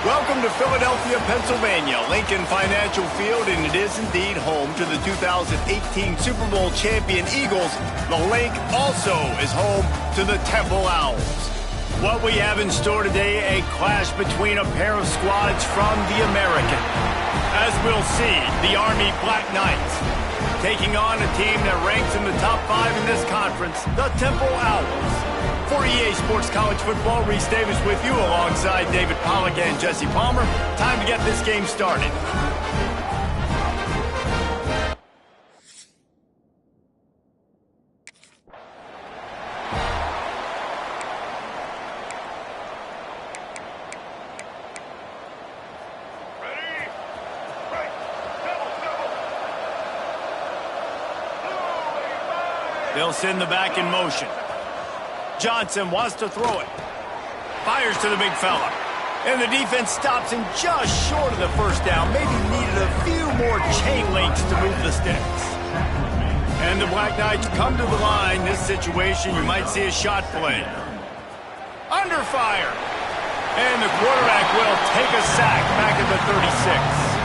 Welcome to Philadelphia, Pennsylvania, Lincoln Financial Field, and it is indeed home to the 2018 Super Bowl champion Eagles. The Link also is home to the Temple Owls. What we have in store today, a clash between a pair of squads from the American. As we'll see, the Army Black Knights taking on a team that ranks in the top 5 in this conference, the Temple Owls. For EA Sports College Football, Reese Davis with you alongside David Pollack and Jesse Palmer. Time to get this game started. They'll send the back in motion. Johnson wants to throw it. Fires to the big fella. And the defense stops him just short of the first down. Maybe needed a few more chain links to move the sticks. And the Black Knights come to the line. This situation, you might see a shot play. Under fire. And the quarterback will take a sack back at the 36.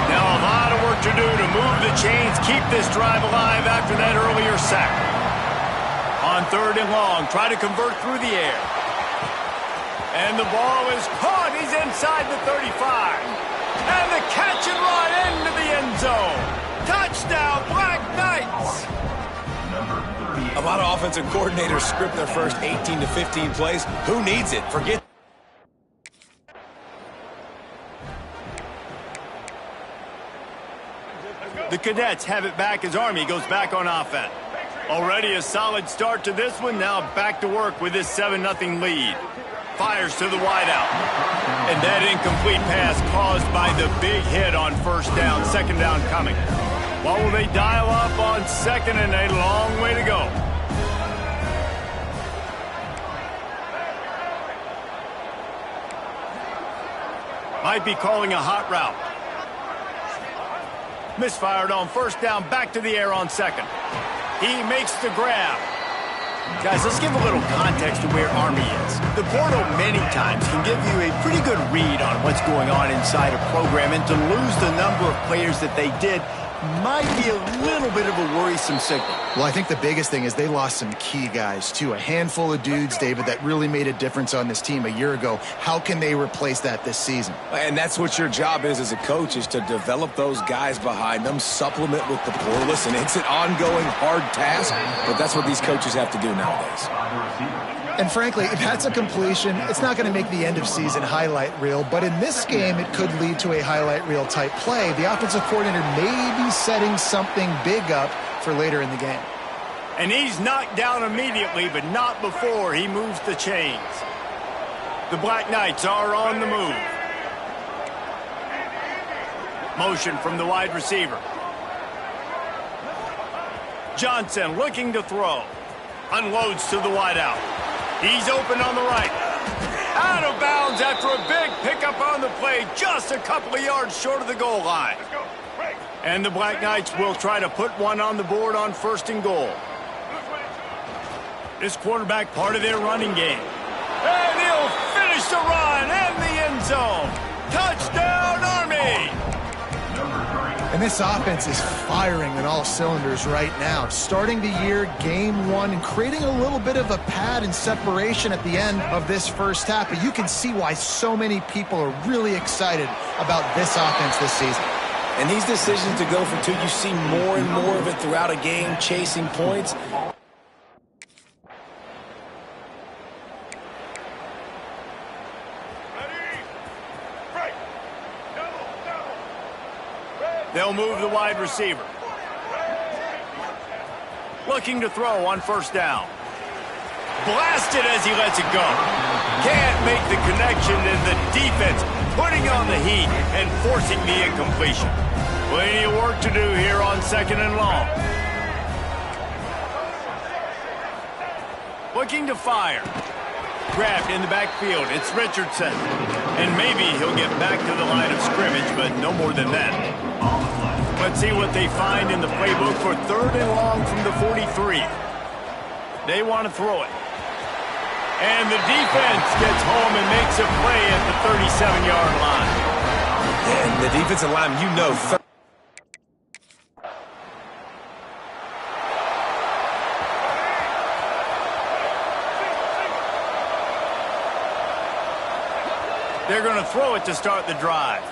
Now a lot of work to do to move the chains, keep this drive alive after that earlier sack. On 3rd and long, try to convert through the air. And the ball is caught. He's inside the 35. And the catch and run into the end zone. Touchdown, Black Knights! A lot of offensive coordinators script their first 18 to 15 plays. Who needs it? Forget. The Cadets have it back as Army goes back on offense. Already a solid start to this one. Now back to work with this 7-0 lead. Fires to the wideout. And that incomplete pass caused by the big hit on first down. Second down coming. What will they dial up on 2nd and a long way to go? Might be calling a hot route. Misfired on first down, back to the air on 2nd. He makes the grab. Guys, let's give a little context to where Army is. The portal many times can give you a pretty good read on what's going on inside a program, and to lose the number of players that they did might be a little bit of a worrisome signal. Well, I think the biggest thing is they lost some key guys, too. A handful of dudes, David, that really made a difference on this team a year ago. How can they replace that this season? And that's what your job is as a coach, is to develop those guys behind them, supplement with the portal. Listen, it's an ongoing hard task, but that's what these coaches have to do nowadays. And frankly, if that's a completion, it's not going to make the end-of-season highlight reel. But in this game, it could lead to a highlight reel type play. The offensive coordinator may be setting something big up for later in the game. And he's knocked down immediately, but not before he moves the chains. The Black Knights are on the move. Motion from the wide receiver. Johnson looking to throw. Unloads to the wideout. He's open on the right. Out of bounds after a big pickup on the play, just a couple of yards short of the goal line. And the Black Knights will try to put one on the board on 1st and goal. This quarterback part of their running game. And he'll finish the run and the end zone. Touchdown, Army! And this offense is firing on all cylinders right now. Starting the year, game 1, and creating a little bit of a pad and separation at the end of this first half. But you can see why so many people are really excited about this offense this season. And these decisions to go for 2, you see more and more of it throughout a game, chasing points. They'll move the wide receiver. Looking to throw on 1st down. Blasted as he lets it go. Can't make the connection, and the defense putting on the heat and forcing the incompletion. Plenty of work to do here on 2nd and long. Looking to fire. Grabbed in the backfield. It's Richardson. And maybe he'll get back to the line of scrimmage, but no more than that. Let's see what they find in the playbook for 3rd and long from the 43. They want to throw it. And the defense gets home and makes a play at the 37-yard line. And the defensive lineman, you know, they're going to throw it to start the drive.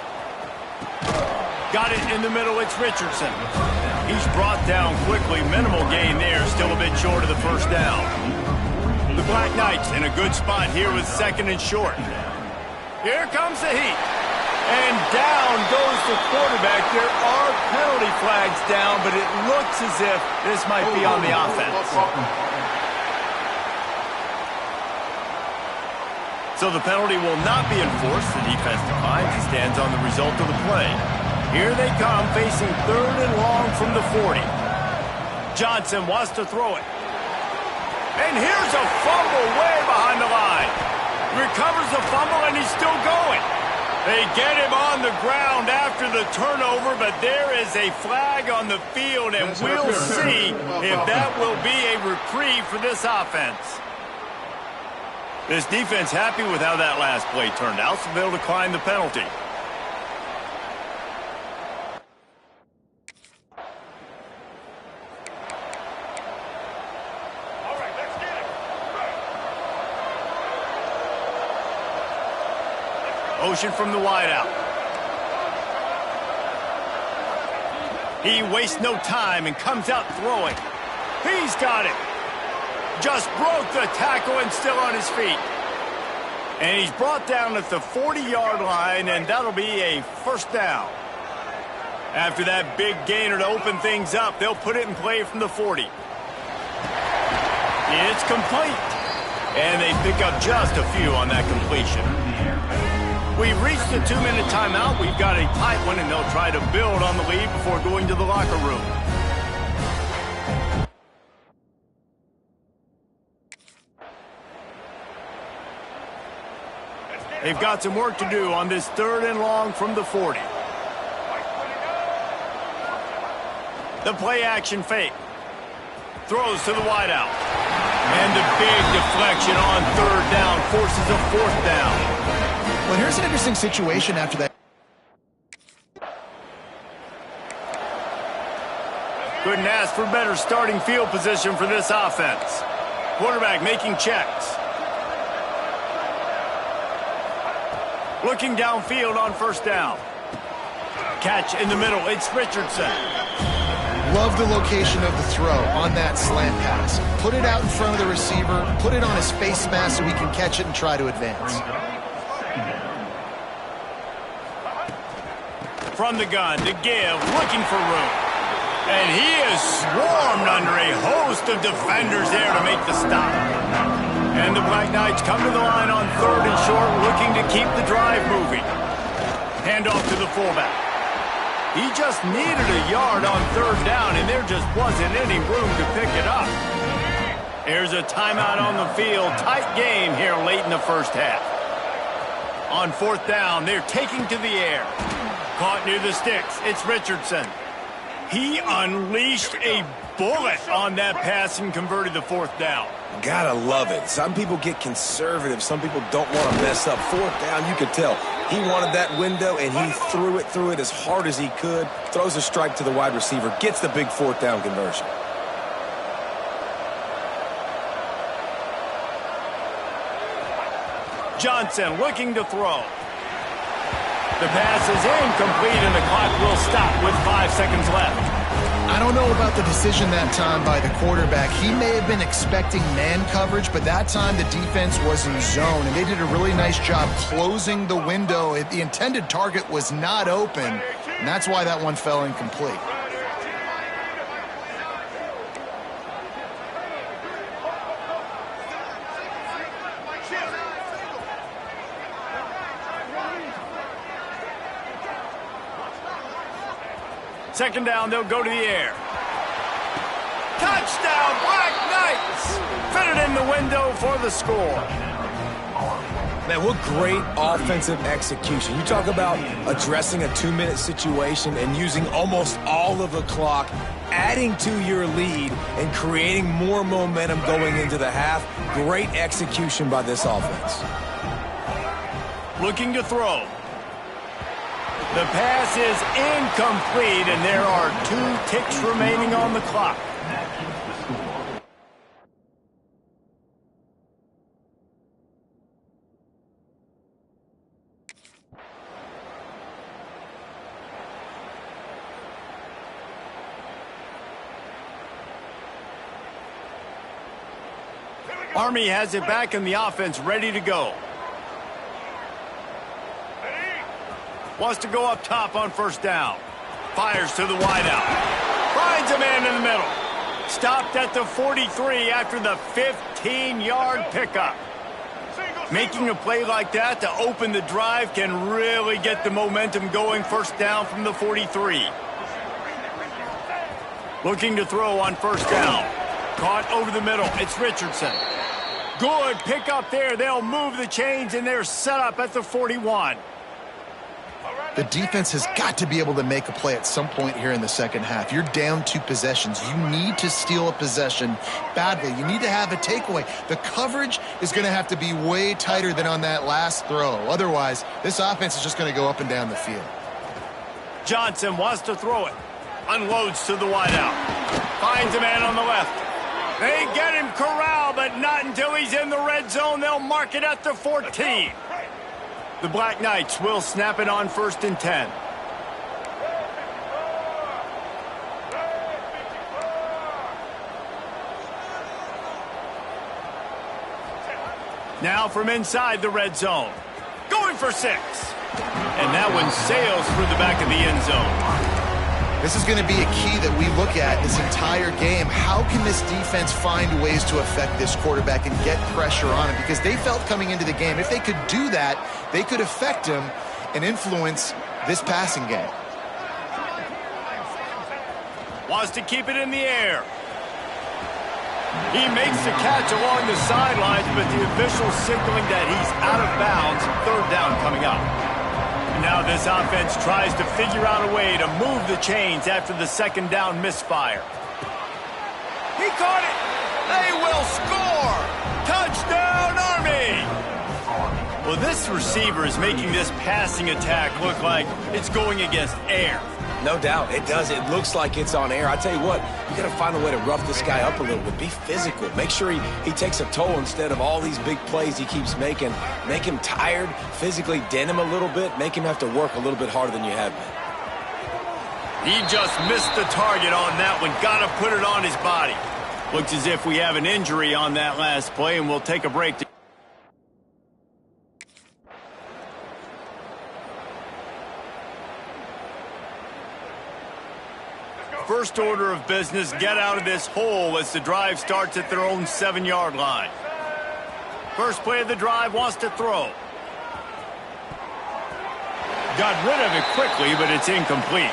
Got it in the middle, it's Richardson. He's brought down quickly, minimal gain there, still a bit short of the 1st down. The Black Knights in a good spot here with 2nd and short. Here comes the heat. And down goes the quarterback. There are penalty flags down, but it looks as if this might be on the offense. So the penalty will not be enforced. The defense declines and stands on the result of the play. Here they come, facing 3rd and long from the 40. Johnson wants to throw it. And here's a fumble way behind the line. Recovers the fumble, and he's still going. They get him on the ground after the turnover, but there is a flag on the field, and we'll see if that will be a reprieve for this offense. This defense happy with how that last play turned out, so they'll decline the penalty. Motion from the wideout. He wastes no time and comes out throwing. He's got it. Just broke the tackle and still on his feet. And he's brought down at the 40-yard line, and that'll be a 1st down. After that big gainer to open things up, they'll put it in play from the 40. It's complete. And they pick up just a few on that completion. We've reached the 2-minute timeout. We've got a tight one, and they'll try to build on the lead before going to the locker room. They've got some work to do on this 3rd and long from the 40. The play action fake. Throws to the wideout. And the big deflection on third down forces a fourth down. Well, here's an interesting situation after that. Couldn't ask for better starting field position for this offense. Quarterback making checks. Looking downfield on first down. Catch in the middle. It's Richardson. Love the location of the throw on that slant pass. Put it out in front of the receiver. Put it on his face mask so he can catch it and try to advance. From the gun to give. Looking for room. And he is swarmed under a host of defenders there to make the stop. And the Black Knights come to the line on third and short, looking to keep the drive moving. Handoff to the fullback. He just needed a yard on third down, and there just wasn't any room to pick it up. There's a timeout on the field. Tight game here late in the first half. On fourth down, they're taking to the air. Caught near the sticks. It's Richardson. He unleashed a bullet on that pass and converted the fourth down. Gotta love it. Some people get conservative. Some people don't want to mess up. Fourth down, you could tell. He wanted that window, and he threw it as hard as he could. Throws a strike to the wide receiver. Gets the big fourth down conversion. Johnson looking to throw. The pass is incomplete, and the clock will stop with 5 seconds left. I don't know about the decision that time by the quarterback. He may have been expecting man coverage, but that time the defense was in zone, and they did a really nice job closing the window. The intended target was not open, and that's why that one fell incomplete. Second down, they'll go to the air. Touchdown, Black Knights! Fitted in the window for the score. Man, what great offensive execution. You talk about addressing a 2-minute situation and using almost all of the clock, adding to your lead, and creating more momentum going into the half. Great execution by this offense. Looking to throw. The pass is incomplete, and there are 2 ticks remaining on the clock. Army has it back in the offense, ready to go. Wants to go up top on first down. Fires to the wideout. Finds a man in the middle. Stopped at the 43 after the 15-yard pickup. Making a play like that to open the drive can really get the momentum going. First down from the 43. Looking to throw on first down. Caught over the middle. It's Richardson. Good pickup there. They'll move the chains, and they're set up at the 41. The defense has got to be able to make a play at some point here in the second half. You're down 2 possessions. You need to steal a possession badly. You need to have a takeaway. The coverage is going to have to be way tighter than on that last throw. Otherwise, this offense is just going to go up and down the field. Johnson wants to throw it. Unloads to the wideout. Finds a man on the left. They get him corralled, but not until he's in the red zone. They'll mark it at the 14. The Black Knights will snap it on 1st and 10. Now from inside the red zone. Going for 6. And that one sails through the back of the end zone. This is going to be a key that we look at this entire game. How can this defense find ways to affect this quarterback and get pressure on him? Because they felt coming into the game, if they could do that, they could affect him and influence this passing game. Wants to keep it in the air. He makes the catch along the sidelines, but the official signaling that he's out of bounds. Third down coming up. Now this offense tries to figure out a way to move the chains after the second down misfire. He caught it. They will score. Touchdown, Army. Well, this receiver is making this passing attack look like it's going against air. No doubt, it does. It looks like it's on air. I tell you what, you got to find a way to rough this guy up a little bit. Be physical. Make sure he takes a toll instead of all these big plays he keeps making. Make him tired, physically dent him a little bit, make him have to work a little bit harder than you have been. He just missed the target on that one. Got to put it on his body. Looks as if we have an injury on that last play, and we'll take a break. First order of business, get out of this hole as the drive starts at their own 7-yard line. First play of the drive, wants to throw. Got rid of it quickly, but it's incomplete.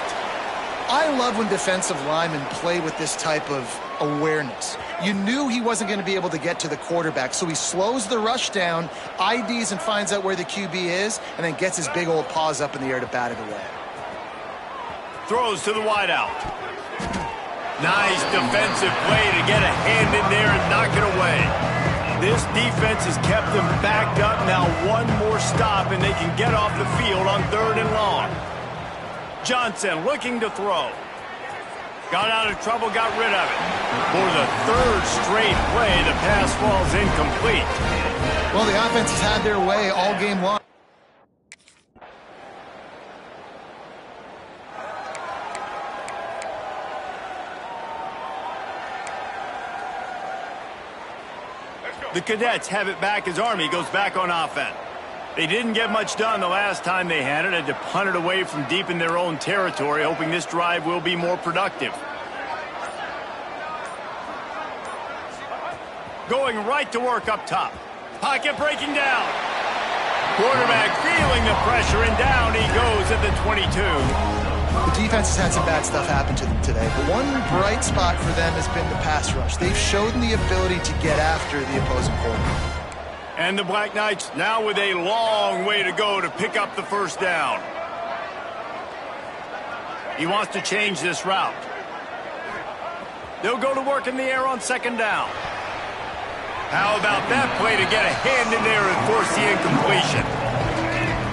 I love when defensive linemen play with this type of awareness. You knew he wasn't going to be able to get to the quarterback, so he slows the rush down, IDs and finds out where the QB is, and then gets his big old paws up in the air to bat it away. Throws to the wideout. Nice defensive play to get a hand in there and knock it away. This defense has kept them backed up. Now one more stop and they can get off the field on 3rd and long. Johnson looking to throw. Got out of trouble, got rid of it. For the 3rd straight play, the pass falls incomplete. Well, the offense has had their way all game long. The Cadets have it back as Army goes back on offense. They didn't get much done the last time they had it. Had to punt it away from deep in their own territory, hoping this drive will be more productive. Going right to work up top. Pocket breaking down. Quarterback feeling the pressure, and down he goes at the 22. The defense has had some bad stuff happen to them today, but one bright spot for them has been the pass rush. They've shown the ability to get after the opposing quarterback. And the Black Knights now with a long way to go to pick up the first down. He wants to change this route. They'll go to work in the air on 2nd down. How about that play to get a hand in there and force the incompletion?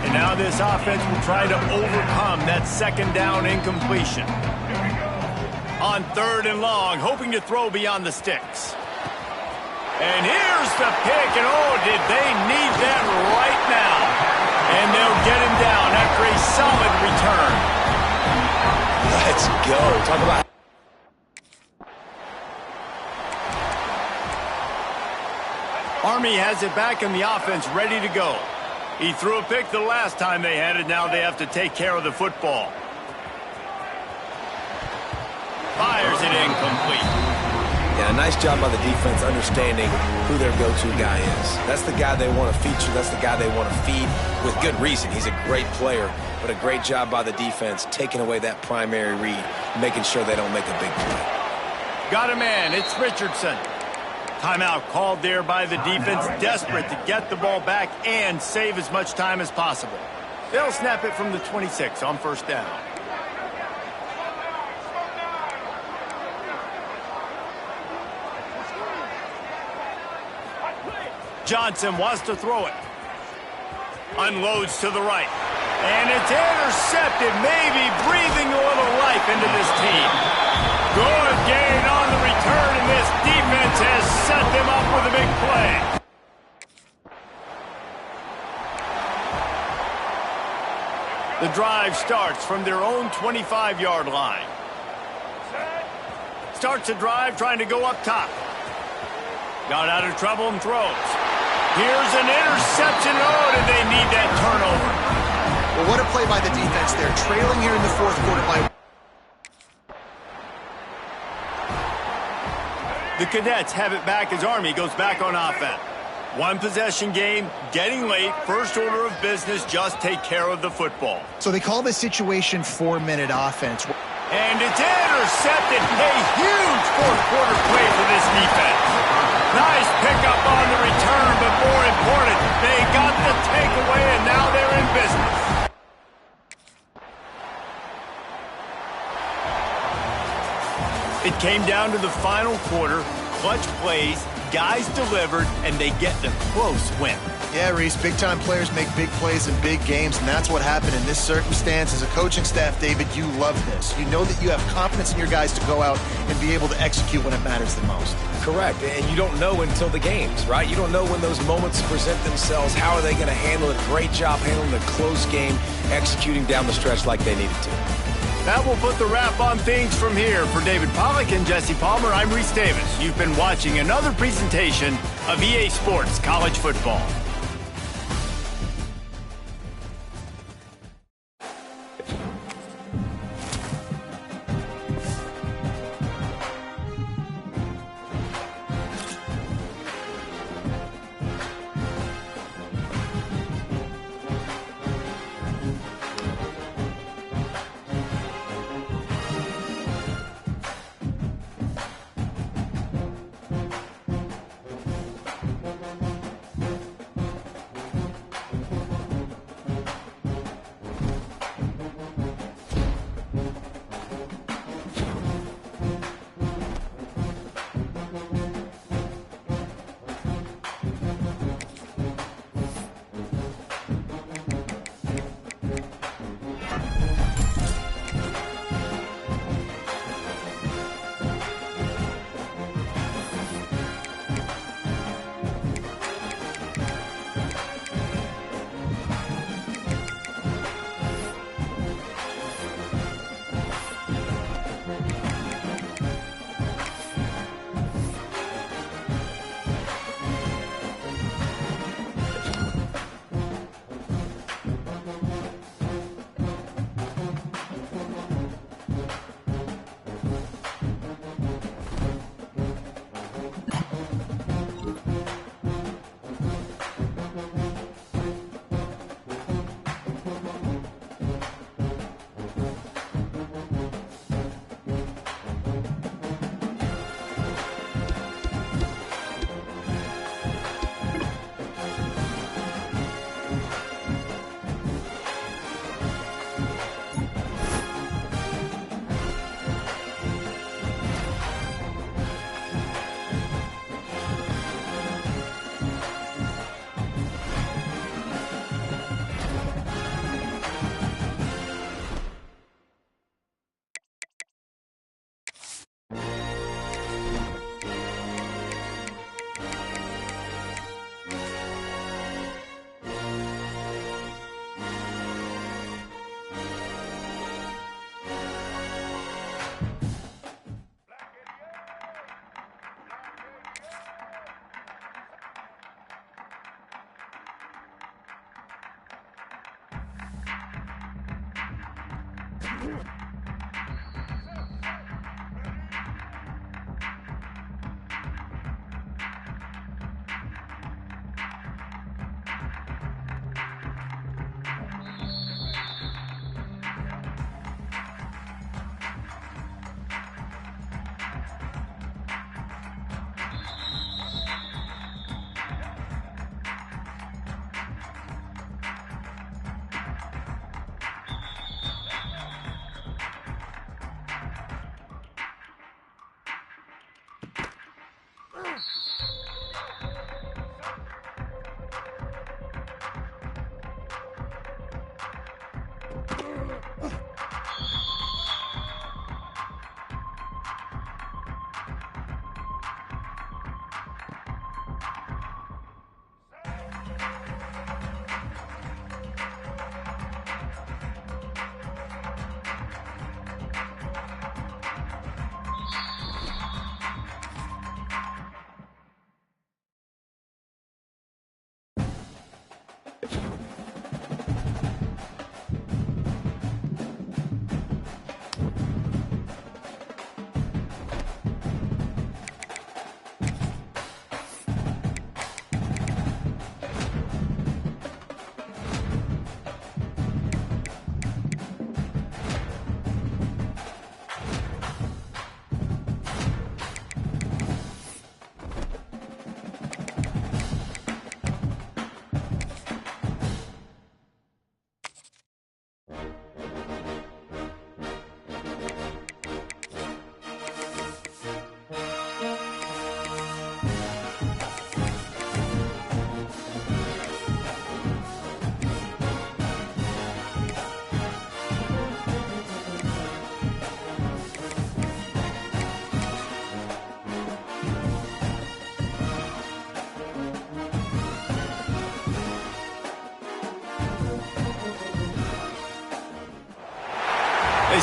And now this offense will try to overcome that 2nd down incompletion. On 3rd and long, hoping to throw beyond the sticks. And here's the pick, and oh, did they need that right now. And they'll get him down after a solid return. Let's go. Talk about... Army has it back in the offense, ready to go. He threw a pick the last time they had it. Now they have to take care of the football. Fires it incomplete. Yeah, nice job by the defense understanding who their go-to guy is. That's the guy they want to feature. That's the guy they want to feed with good reason. He's a great player, but a great job by the defense taking away that primary read, making sure they don't make a big play. Got a man. It's Richardson. Timeout called there by the defense, desperate to get the ball back and save as much time as possible. They'll snap it from the 26 on 1st down. Johnson wants to throw it. Unloads to the right. And it's intercepted, maybe breathing a little life into this team. Good gain on the return, and this defense has set them up with a big play. The drive starts from their own 25-yard line. Starts a drive trying to go up top. Got out of trouble and throws. Here's an interception. Oh, did they need that turnover? Well, what a play by the defense there. Trailing here in the 4th quarter by... The Cadets have it back as Army goes back on offense. One possession game, getting late, first order of business, just take care of the football. So they call this situation 4-minute offense. And it's intercepted. A huge 4th quarter play for this defense. Nice pickup on the return, but more important, they got the takeaway, and now they're in business. It It came down to the final quarter, clutch plays, guys delivered, and they get the close win. Yeah, Reese, big-time players make big plays in big games, and that's what happened in this circumstance. As a coaching staff, David, you love this. You know that you have confidence in your guys to go out and be able to execute when it matters the most. Correct, and you don't know until the games, right? You don't know when those moments present themselves. How are they going to handle it? Great job handling a close game, executing down the stretch like they needed to. That will put the wrap on things from here. For David Pollack and Jesse Palmer, I'm Reese Davis. You've been watching another presentation of EA Sports College Football.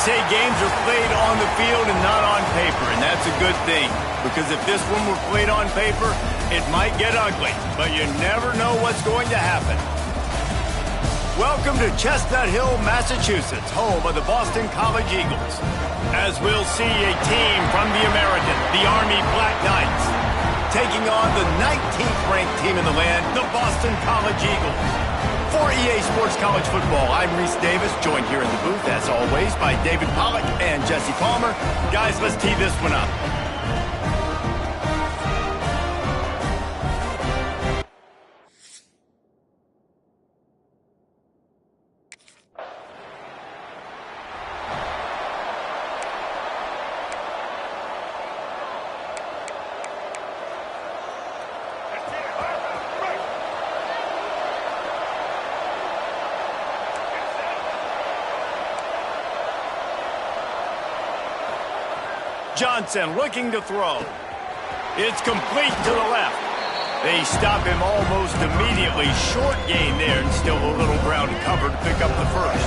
say games are played on the field and not on paper, and that's a good thing. Because if this one were played on paper, it might get ugly, but you never know what's going to happen. Welcome to Chestnut Hill, Massachusetts, home of the Boston College Eagles. As we'll see a team from the American, the Army Black Knights, taking on the 19th ranked team in the land, the Boston College Eagles. For EA Sports College Football, I'm Reese Davis, joined here in the booth, as always, by David Pollack and Jesse Palmer. Guys, let's tee this one up. Johnson looking to throw. It's complete to the left. They stop him almost immediately. Short gain there, and still a little ground to cover to pick up the first.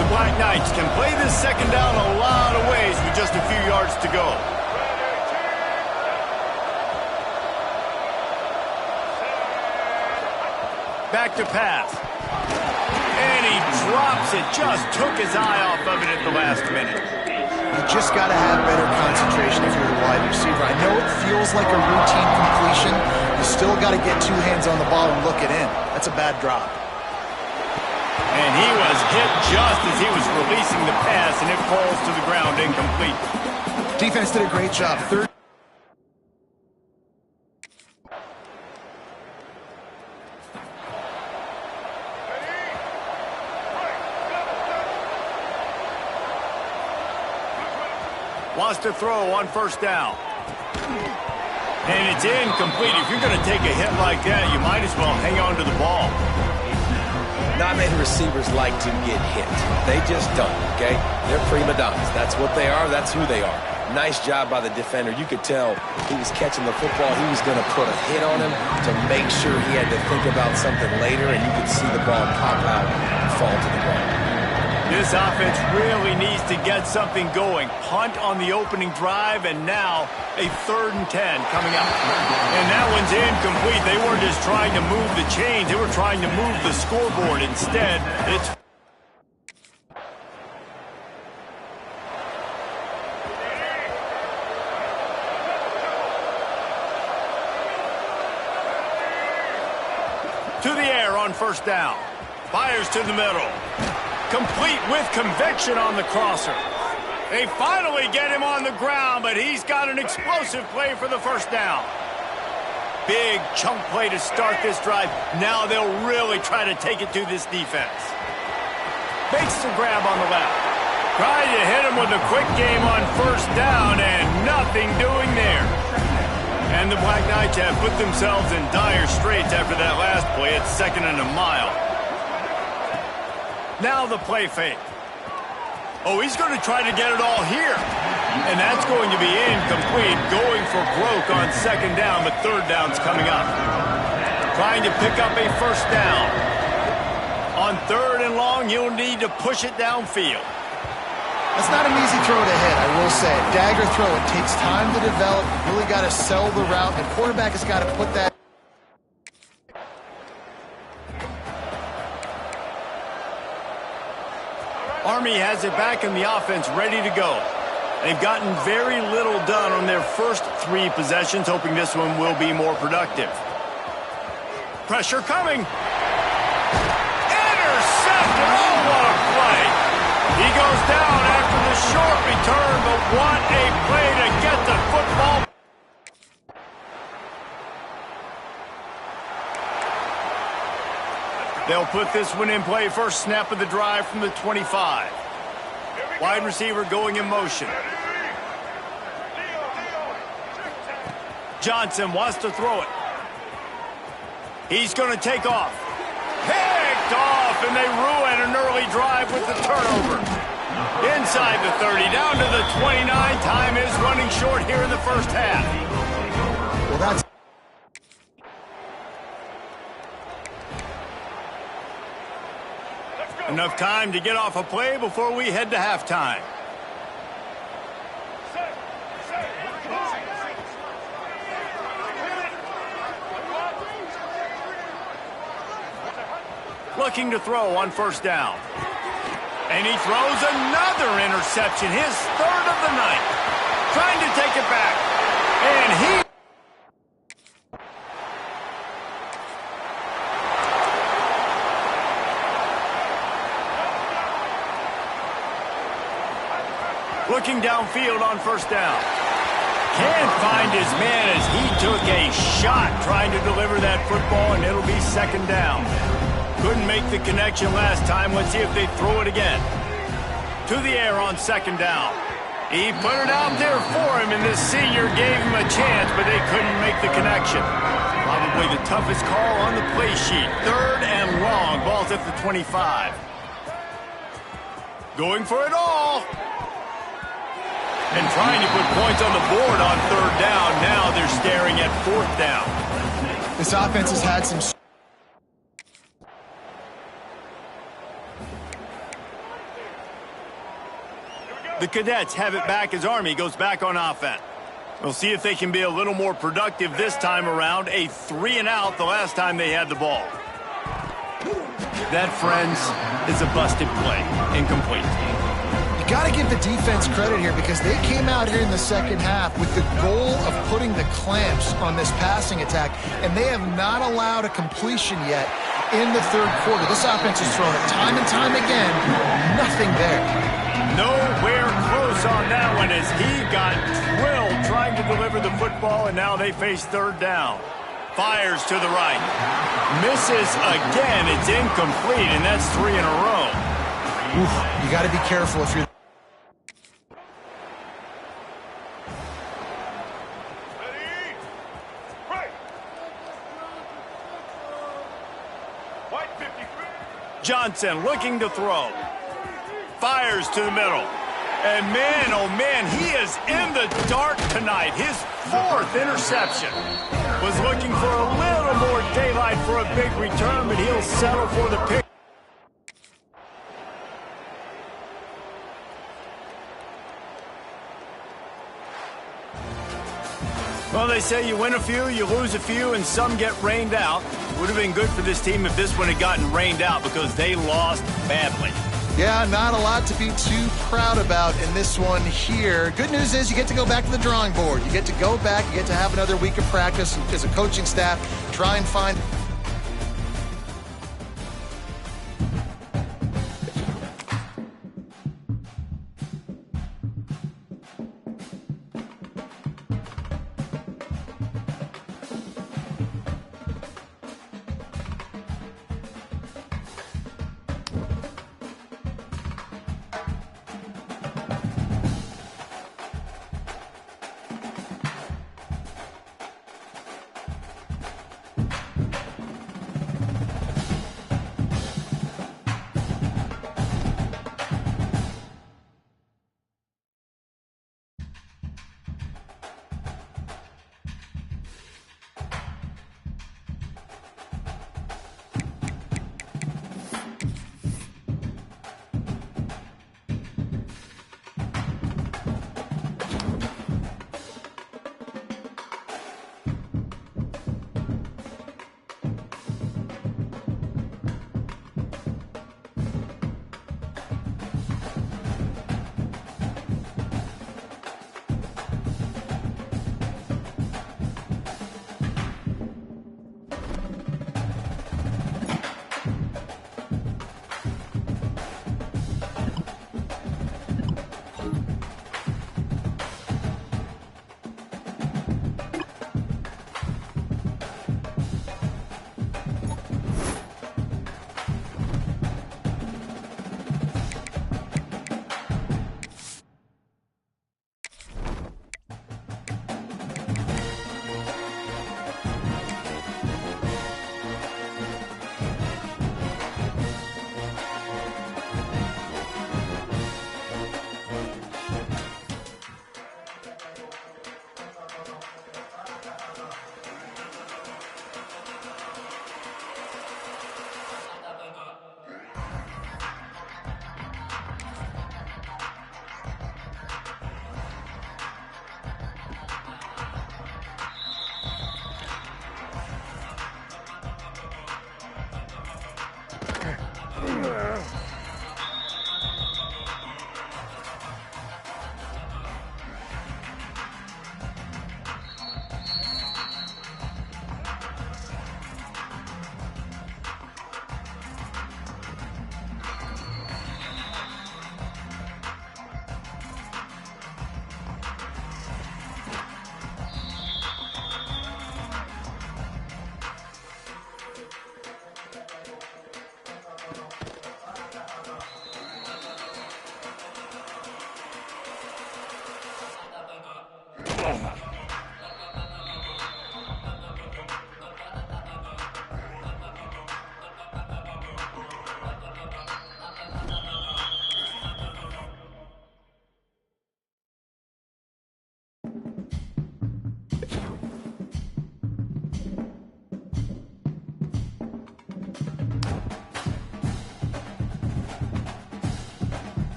The Black Knights can play this second down a lot of ways with just a few yards to go. Back to pass. And he drops it. Just took his eye off of it at the last minute. You just got to have better concentration if you're a wide receiver. I know it feels like a routine completion. You still got to get two hands on the ball and look it in. That's a bad drop. And he was hit just as he was releasing the pass, and it falls to the ground incomplete. Defense did a great job. Third. Wants to throw on first down. And it's incomplete. If you're going to take a hit like that, you might as well hang on to the ball. Not many receivers like to get hit. They just don't, okay? They're prima donnas. That's what they are. That's who they are. Nice job by the defender. You could tell he was catching the football. He was going to put a hit on him to make sure he had to think about something later, and you could see the ball pop out and fall to the ground. This offense really needs to get something going. Punt on the opening drive, and now a 3rd and 10 coming up. And that one's incomplete. They weren't just trying to move the chains. They were trying to move the scoreboard. Instead, it's... to the air on first down. Fires to the middle. Complete with conviction on the crosser. They finally get him on the ground, but he's got an explosive play for the first down. Big chunk play to start this drive. Now they'll really try to take it to this defense. Makes the grab on the left. Tried to hit him with a quick game on first down, and nothing doing there. And the Black Knights have put themselves in dire straits after that last play. It's 2nd and a mile. Now the play fake. Oh, he's going to try to get it all here. And that's going to be incomplete. Going for broke on 2nd down, but 3rd down's coming up. Trying to pick up a first down. On 3rd and long, you'll need to push it downfield. That's not an easy throw to hit, I will say. Dagger throw, it takes time to develop. You really got to sell the route. The quarterback has got to put that. Army has it back in the offense, ready to go. They've gotten very little done on their first 3 possessions, hoping this one will be more productive. Pressure coming. Intercepted. Oh, what a play. He goes down after the short return, but what a play to get the football. They'll put this one in play. First snap of the drive from the 25. Wide receiver going in motion. Johnson wants to throw it. He's going to take off. Picked off, and they ruin an early drive with the turnover. Inside the 30, down to the 29. Time is running short here in the first half. Well, that's... Enough time to get off a play before we head to halftime. Looking to throw on first down. And he throws another interception, his third of the night. Trying to take it back. And he... Looking downfield on first down. Can't find his man as he took a shot trying to deliver that football, and it'll be second down. Couldn't make the connection last time. Let's see if they throw it again. To the air on second down. He put it out there for him, and this senior gave him a chance, but they couldn't make the connection. Probably the toughest call on the play sheet. Third and long. Ball's at the 25. Going for it all. And trying to put points on the board on third down. Now they're staring at fourth down. This offense has had some... The Cadets have it back as Army goes back on offense. We'll see if they can be a little more productive this time around. A 3-and-out the last time they had the ball. That, friends, is a busted play. Incomplete. You got to give the defense credit here because they came out here in the second half with the goal of putting the clamps on this passing attack, and they have not allowed a completion yet in the third quarter. This offense has thrown it time and time again. Nothing there. Nowhere close on that one as he got drilled trying to deliver the football, and now they face third down. Fires to the right. Misses again. It's incomplete, and that's 3 in a row. Oof, you got to be careful if you're... Johnson looking to throw. Fires to the middle. And man, oh man, he is in the dark tonight. His fourth interception. Was looking for a little more daylight for a big return, but he'll settle for the pick. Well, they say you win a few, you lose a few, and some get rained out. Would have been good for this team if this one had gotten rained out because they lost badly. Yeah, not a lot to be too proud about in this one here. Good news is you get to go back to the drawing board. You get to go back, you get to have another week of practice as a coaching staff, try and find...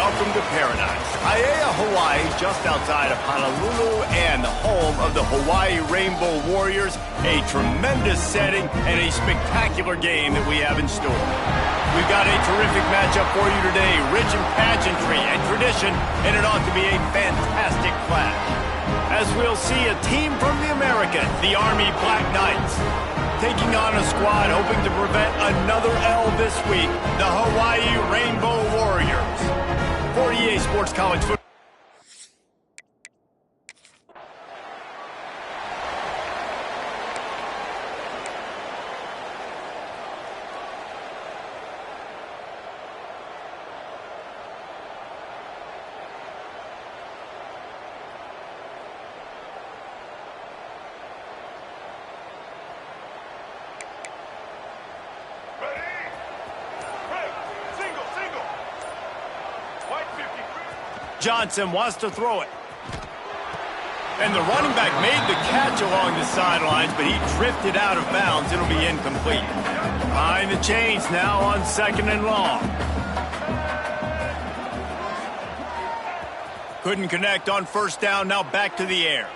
welcome to paradise. Aiea, Hawaii, just outside of Honolulu and the home of the Hawaii Rainbow Warriors. A tremendous setting and a spectacular game that we have in store. We've got a terrific matchup for you today, rich in pageantry and tradition, and it ought to be a fantastic clash. As we'll see a team from the Americas, the Army Black Knights, taking on a squad hoping to prevent another L this week, the Hawaii Rainbow Warriors. 48 Sports College Football. Johnson wants to throw it. And the running back made the catch along the sidelines, but he drifted out of bounds. It'll be incomplete. Behind the chains now on 2nd and long. Couldn't connect on 1st down, now back to the air.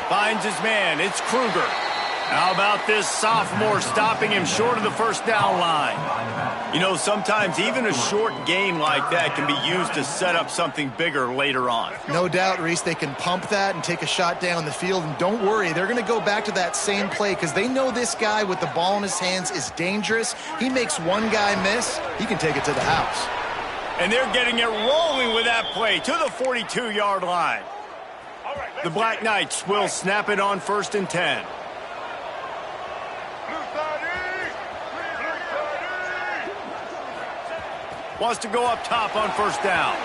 Finds his man, it's Kruger. How about this sophomore stopping him short of the 1st down line? You know, sometimes even a short game like that can be used to set up something bigger later on. No doubt, Reese, they can pump that and take a shot down the field. And don't worry, they're going to go back to that same play because they know this guy with the ball in his hands is dangerous. He makes one guy miss, he can take it to the house. And they're getting it rolling with that play to the 42-yard line. The Black Knights will snap it on 1st and 10. Wants to go up top on 1st down.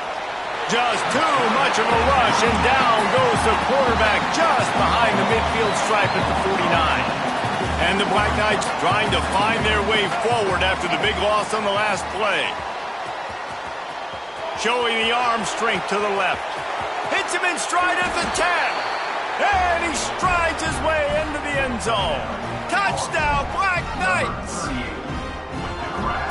Just too much of a rush, and down goes the quarterback just behind the midfield stripe at the 49. And the Black Knights trying to find their way forward after the big loss on the last play. Showing the arm strength to the left. Hits him in stride at the 10. And he strides his way into the end zone. Touchdown, Black Knights!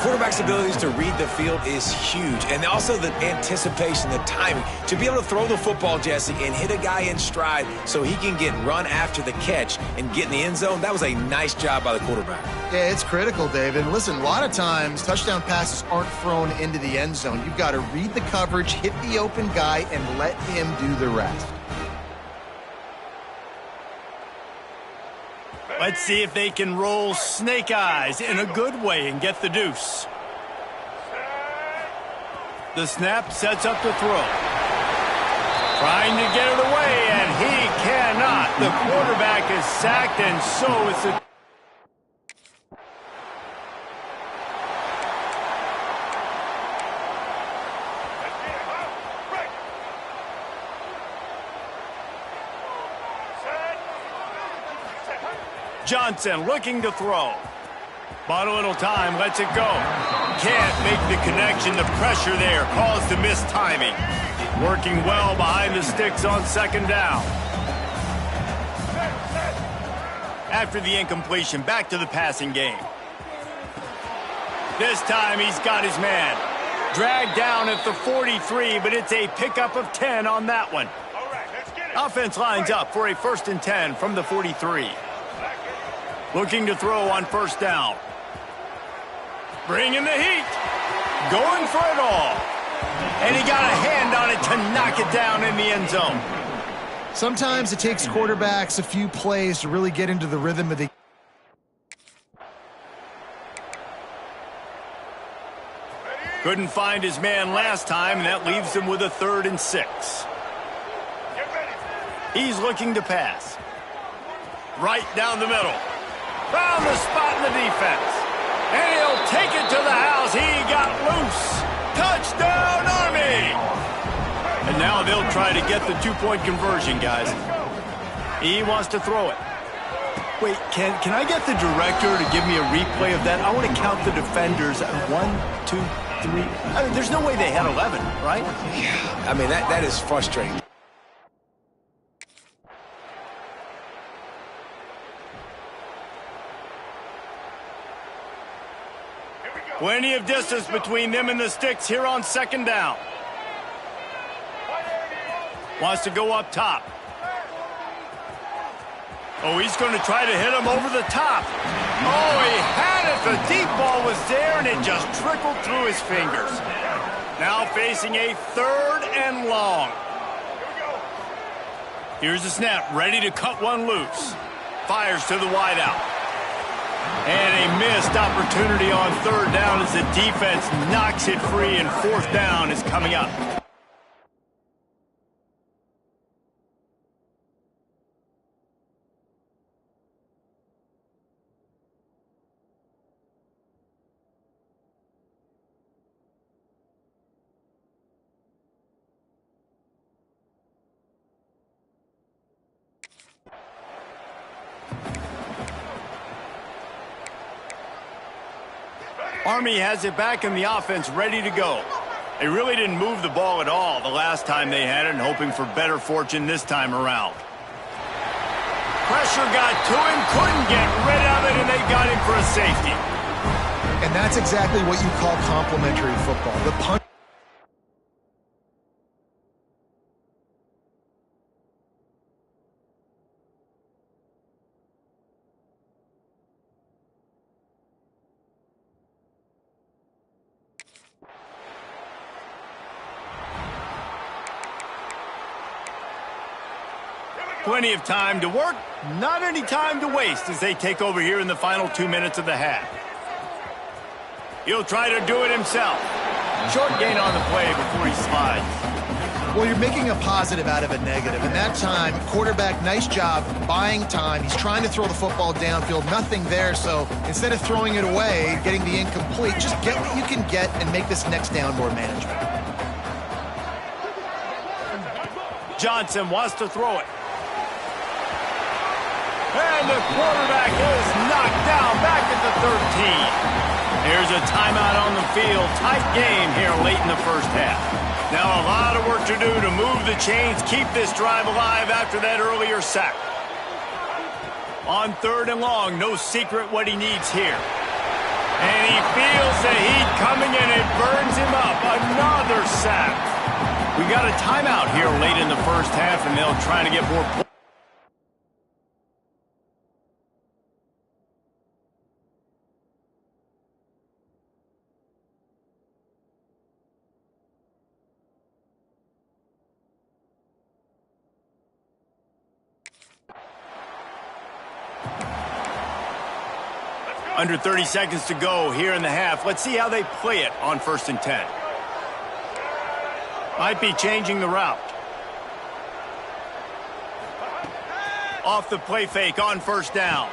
Quarterback's abilities to read the field is huge, and also the anticipation, the timing. To be able to throw the football, Jesse, and hit a guy in stride so he can get run after the catch and get in the end zone, that was a nice job by the quarterback. Yeah, it's critical, David. Listen, a lot of times touchdown passes aren't thrown into the end zone. You've got to read the coverage, hit the open guy, and let him do the rest. Let's see if they can roll snake eyes in a good way and get the deuce. The snap sets up the throw. Trying to get it away, and he cannot. The quarterback is sacked, and so is the... Johnson looking to throw. Bought a little time, lets it go. Can't make the connection. The pressure there caused the missed timing. Working well behind the sticks on 2nd down. After the incompletion, back to the passing game. This time he's got his man. Dragged down at the 43, but it's a pickup of 10 on that one. Offense lines up for a 1st and 10 from the 43. Looking to throw on 1st down. Bringing the heat. Going for it all. And he got a hand on it to knock it down in the end zone. Sometimes it takes quarterbacks a few plays to really get into the rhythm of the... Couldn't find his man last time, and that leaves him with a 3rd and 6. He's looking to pass. Right down the middle. Found the spot in the defense. And he'll take it to the house. He got loose. Touchdown, Army! And now they'll try to get the 2-point conversion, guys. He wants to throw it. Wait, can I get the director to give me a replay of that? I want to count the defenders. 1, 2, 3. I mean, there's no way they had 11, right? Yeah, I mean, that is frustrating. Plenty of distance between them and the sticks here on 2nd down. Wants to go up top. Oh, he's going to try to hit him over the top. Oh, he had it. The deep ball was there, and it just trickled through his fingers. Now facing a 3rd and long. Here's the snap, ready to cut one loose. Fires to the wideout. And a missed opportunity on 3rd down as the defense knocks it free, and 4th down is coming up. Army has it back in the offense, ready to go. They really didn't move the ball at all the last time they had it, and hoping for better fortune this time around. Pressure got to him, couldn't get rid of it, and they got him for a safety. And that's exactly what you call complimentary football. The punt. Plenty of time to work, not any time to waste as they take over here in the final 2 minutes of the half. He'll try to do it himself. Short gain on the play before he slides. Well, you're making a positive out of a negative. And that time, quarterback, nice job buying time. He's trying to throw the football downfield. Nothing there, so instead of throwing it away, getting the incomplete, just get what you can get and make this next down more manageable. Johnson wants to throw it. And the quarterback is knocked down back at the 13. Here's a timeout on the field. Tight game here late in the first half. Now a lot of work to do to move the chains, keep this drive alive after that earlier sack. On 3rd and long, no secret what he needs here. And he feels the heat coming and it burns him up. Another sack. We got a timeout here late in the first half, and they'll try to get more points. Under 30 seconds to go here in the half. Let's see how they play it on 1st and 10. Might be changing the route. Off the play fake on 1st down.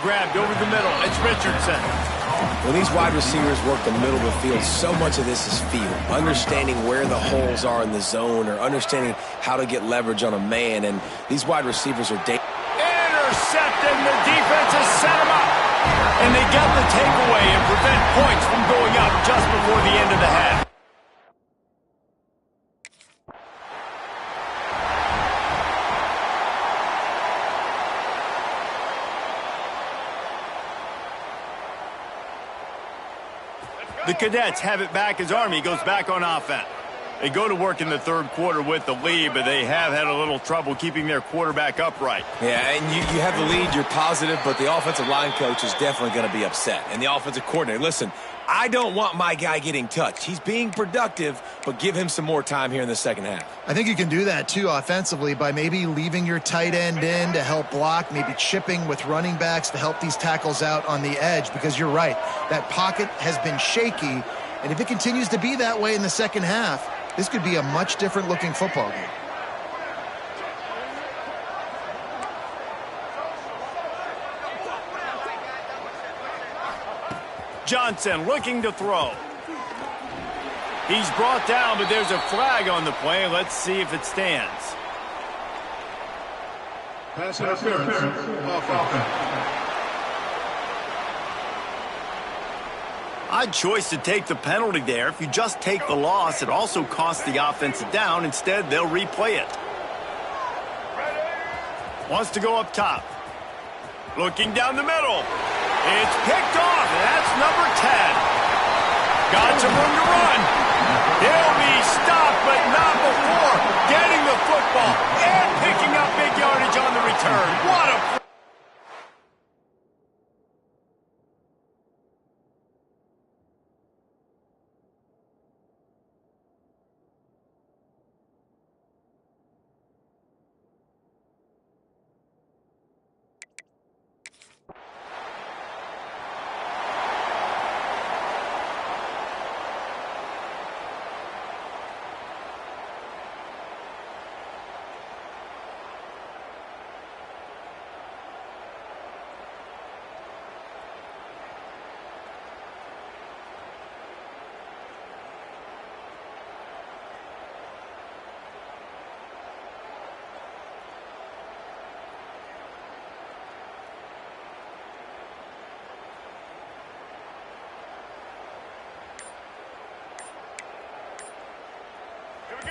Grabbed over the middle. It's Richardson. When these wide receivers work the middle of the field, so much of this is feel. Understanding where the holes are in the zone, or understanding how to get leverage on a man. And these wide receivers are dangerous. Intercepted. The defense has set him up. And they get the takeaway and prevent points from going up just before the end of the half. The Cadets have it back as Army goes back on offense. They go to work in the 3rd quarter with the lead, but they have had a little trouble keeping their quarterback upright. Yeah, and you have the lead, you're positive, but the offensive line coach is definitely going to be upset. And the offensive coordinator, listen, I don't want my guy getting touched. He's being productive, but give him some more time here in the second half. I think you can do that, too, offensively, by maybe leaving your tight end in to help block, maybe chipping with running backs to help these tackles out on the edge, because you're right. That pocket has been shaky, and if it continues to be that way in the second half, this could be a much different looking football game. Johnson looking to throw. He's brought down, but there's a flag on the play. Let's see if it stands. Pass interference. Offense. Odd choice to take the penalty there. If you just take the loss, it also costs the offense a down. Instead, they'll replay it. Wants to go up top. Looking down the middle. It's picked off. That's number 10. Got some room to run. He'll be stopped, but not before getting the the football and picking up big yardage on the return. What a...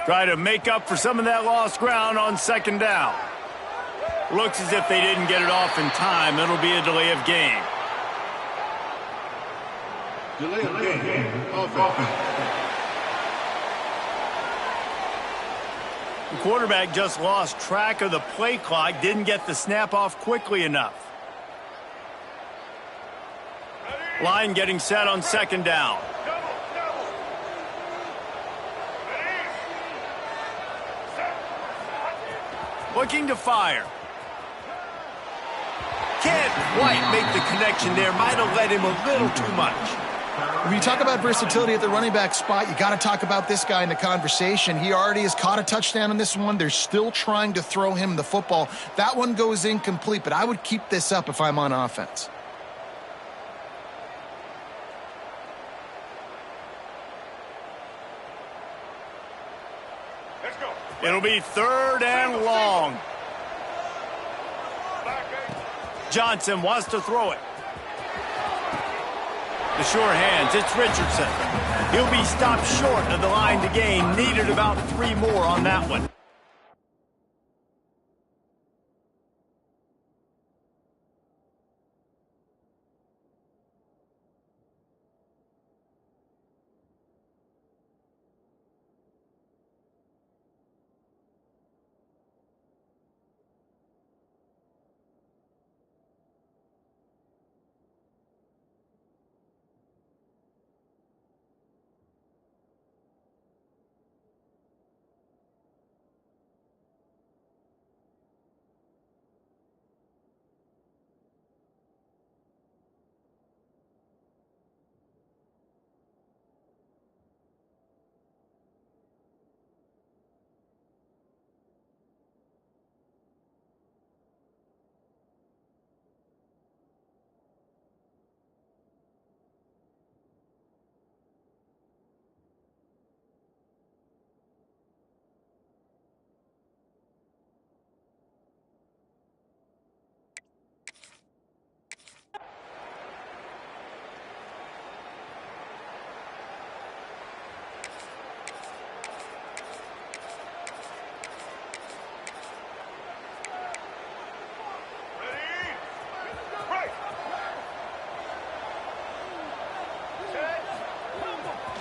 Try to make up for some of that lost ground on second down. Looks as if they didn't get it off in time. It'll be a delay of game. Delay of game. Offense. The quarterback just lost track of the play clock, didn't get the snap off quickly enough. Line getting set on second down. Looking to fire. Can't quite make the connection there. Might have led him a little too much. When you talk about versatility at the running back spot, you got to talk about this guy in the conversation. He already has caught a touchdown in this one. They're still trying to throw him the football. That one goes incomplete, but I would keep this up if I'm on offense. It'll be third and long. Johnson wants to throw it. The sure hands, it's Richardson. He'll be stopped short of the line to gain. Needed about 3 more on that one.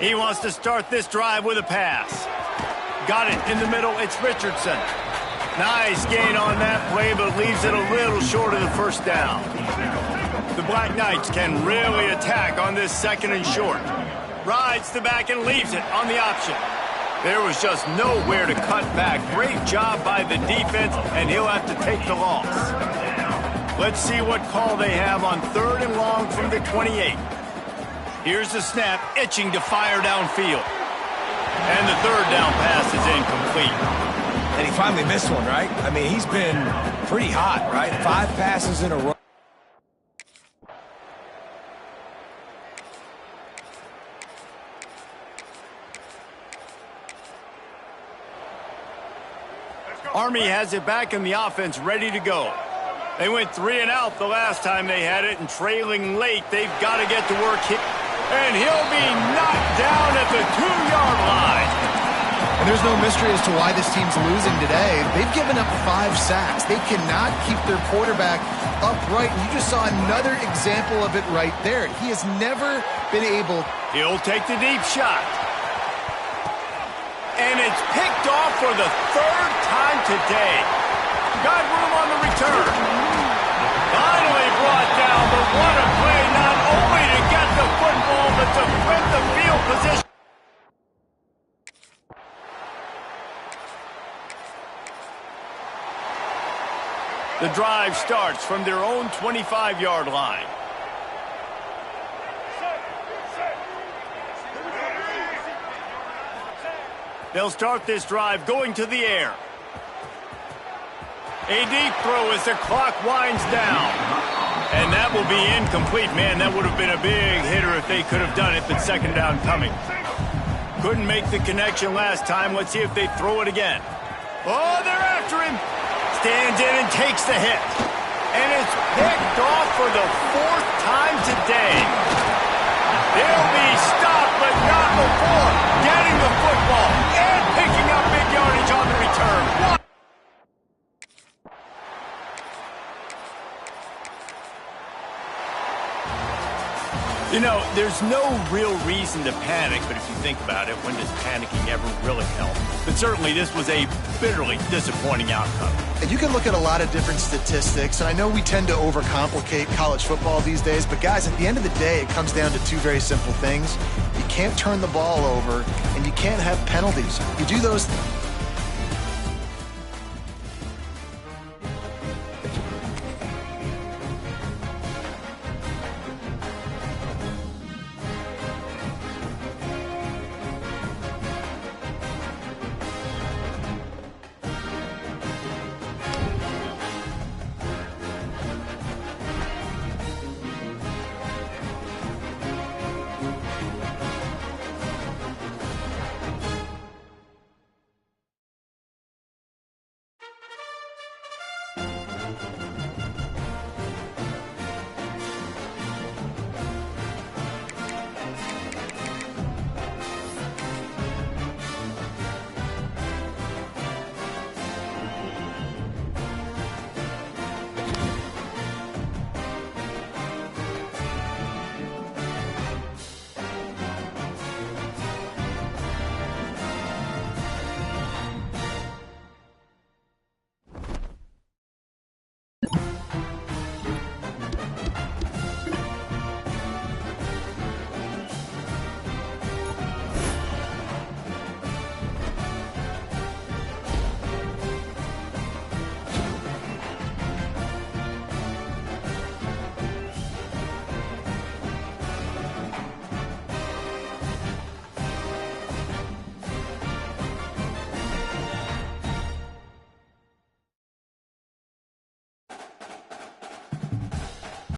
He wants to start this drive with a pass. Got it in the middle. It's Richardson. Nice gain on that play, but leaves it a little short of the first down. The Black Knights can really attack on this second and short. Rides the back and leaves it on the option. There was just nowhere to cut back. Great job by the defense, and he'll have to take the loss. Let's see what call they have on third and long from the 28. Here's the snap, itching to fire downfield. And the third down pass is incomplete. And he finally missed one, right? I mean, he's been pretty hot, right? 5 passes in a row. Army has it back in the offense, ready to go. They went 3 and out the last time they had it, and trailing late, they've got to get to work here. And he'll be knocked down at the 2-yard line. And there's no mystery as to why this team's losing today. They've given up 5 sacks. They cannot keep their quarterback upright. And you just saw another example of it right there. He has never been able. He'll take the deep shot. And it's picked off for the third time today. Got room on the return. Finally brought down, but what a play, not only to get the football, but to flip the field position. The drive starts from their own 25-yard line. They'll start this drive going to the air. A deep throw as the clock winds down. And that will be incomplete. Man, that would have been a big hitter if they could have done it, but second down coming. Couldn't make the connection last time. Let's see if they throw it again. Oh, they're after him. Stands in and takes the hit. And it's picked off for the fourth time today. They'll be stopped, but not before getting the football and picking up big yardage on the return. You know, there's no real reason to panic, but if you think about it, when does panicking ever really help? But certainly this was a bitterly disappointing outcome. And you can look at a lot of different statistics, and I know we tend to overcomplicate college football these days, but guys, at the end of the day, it comes down to two very simple things. You can't turn the ball over, and you can't have penalties. You do those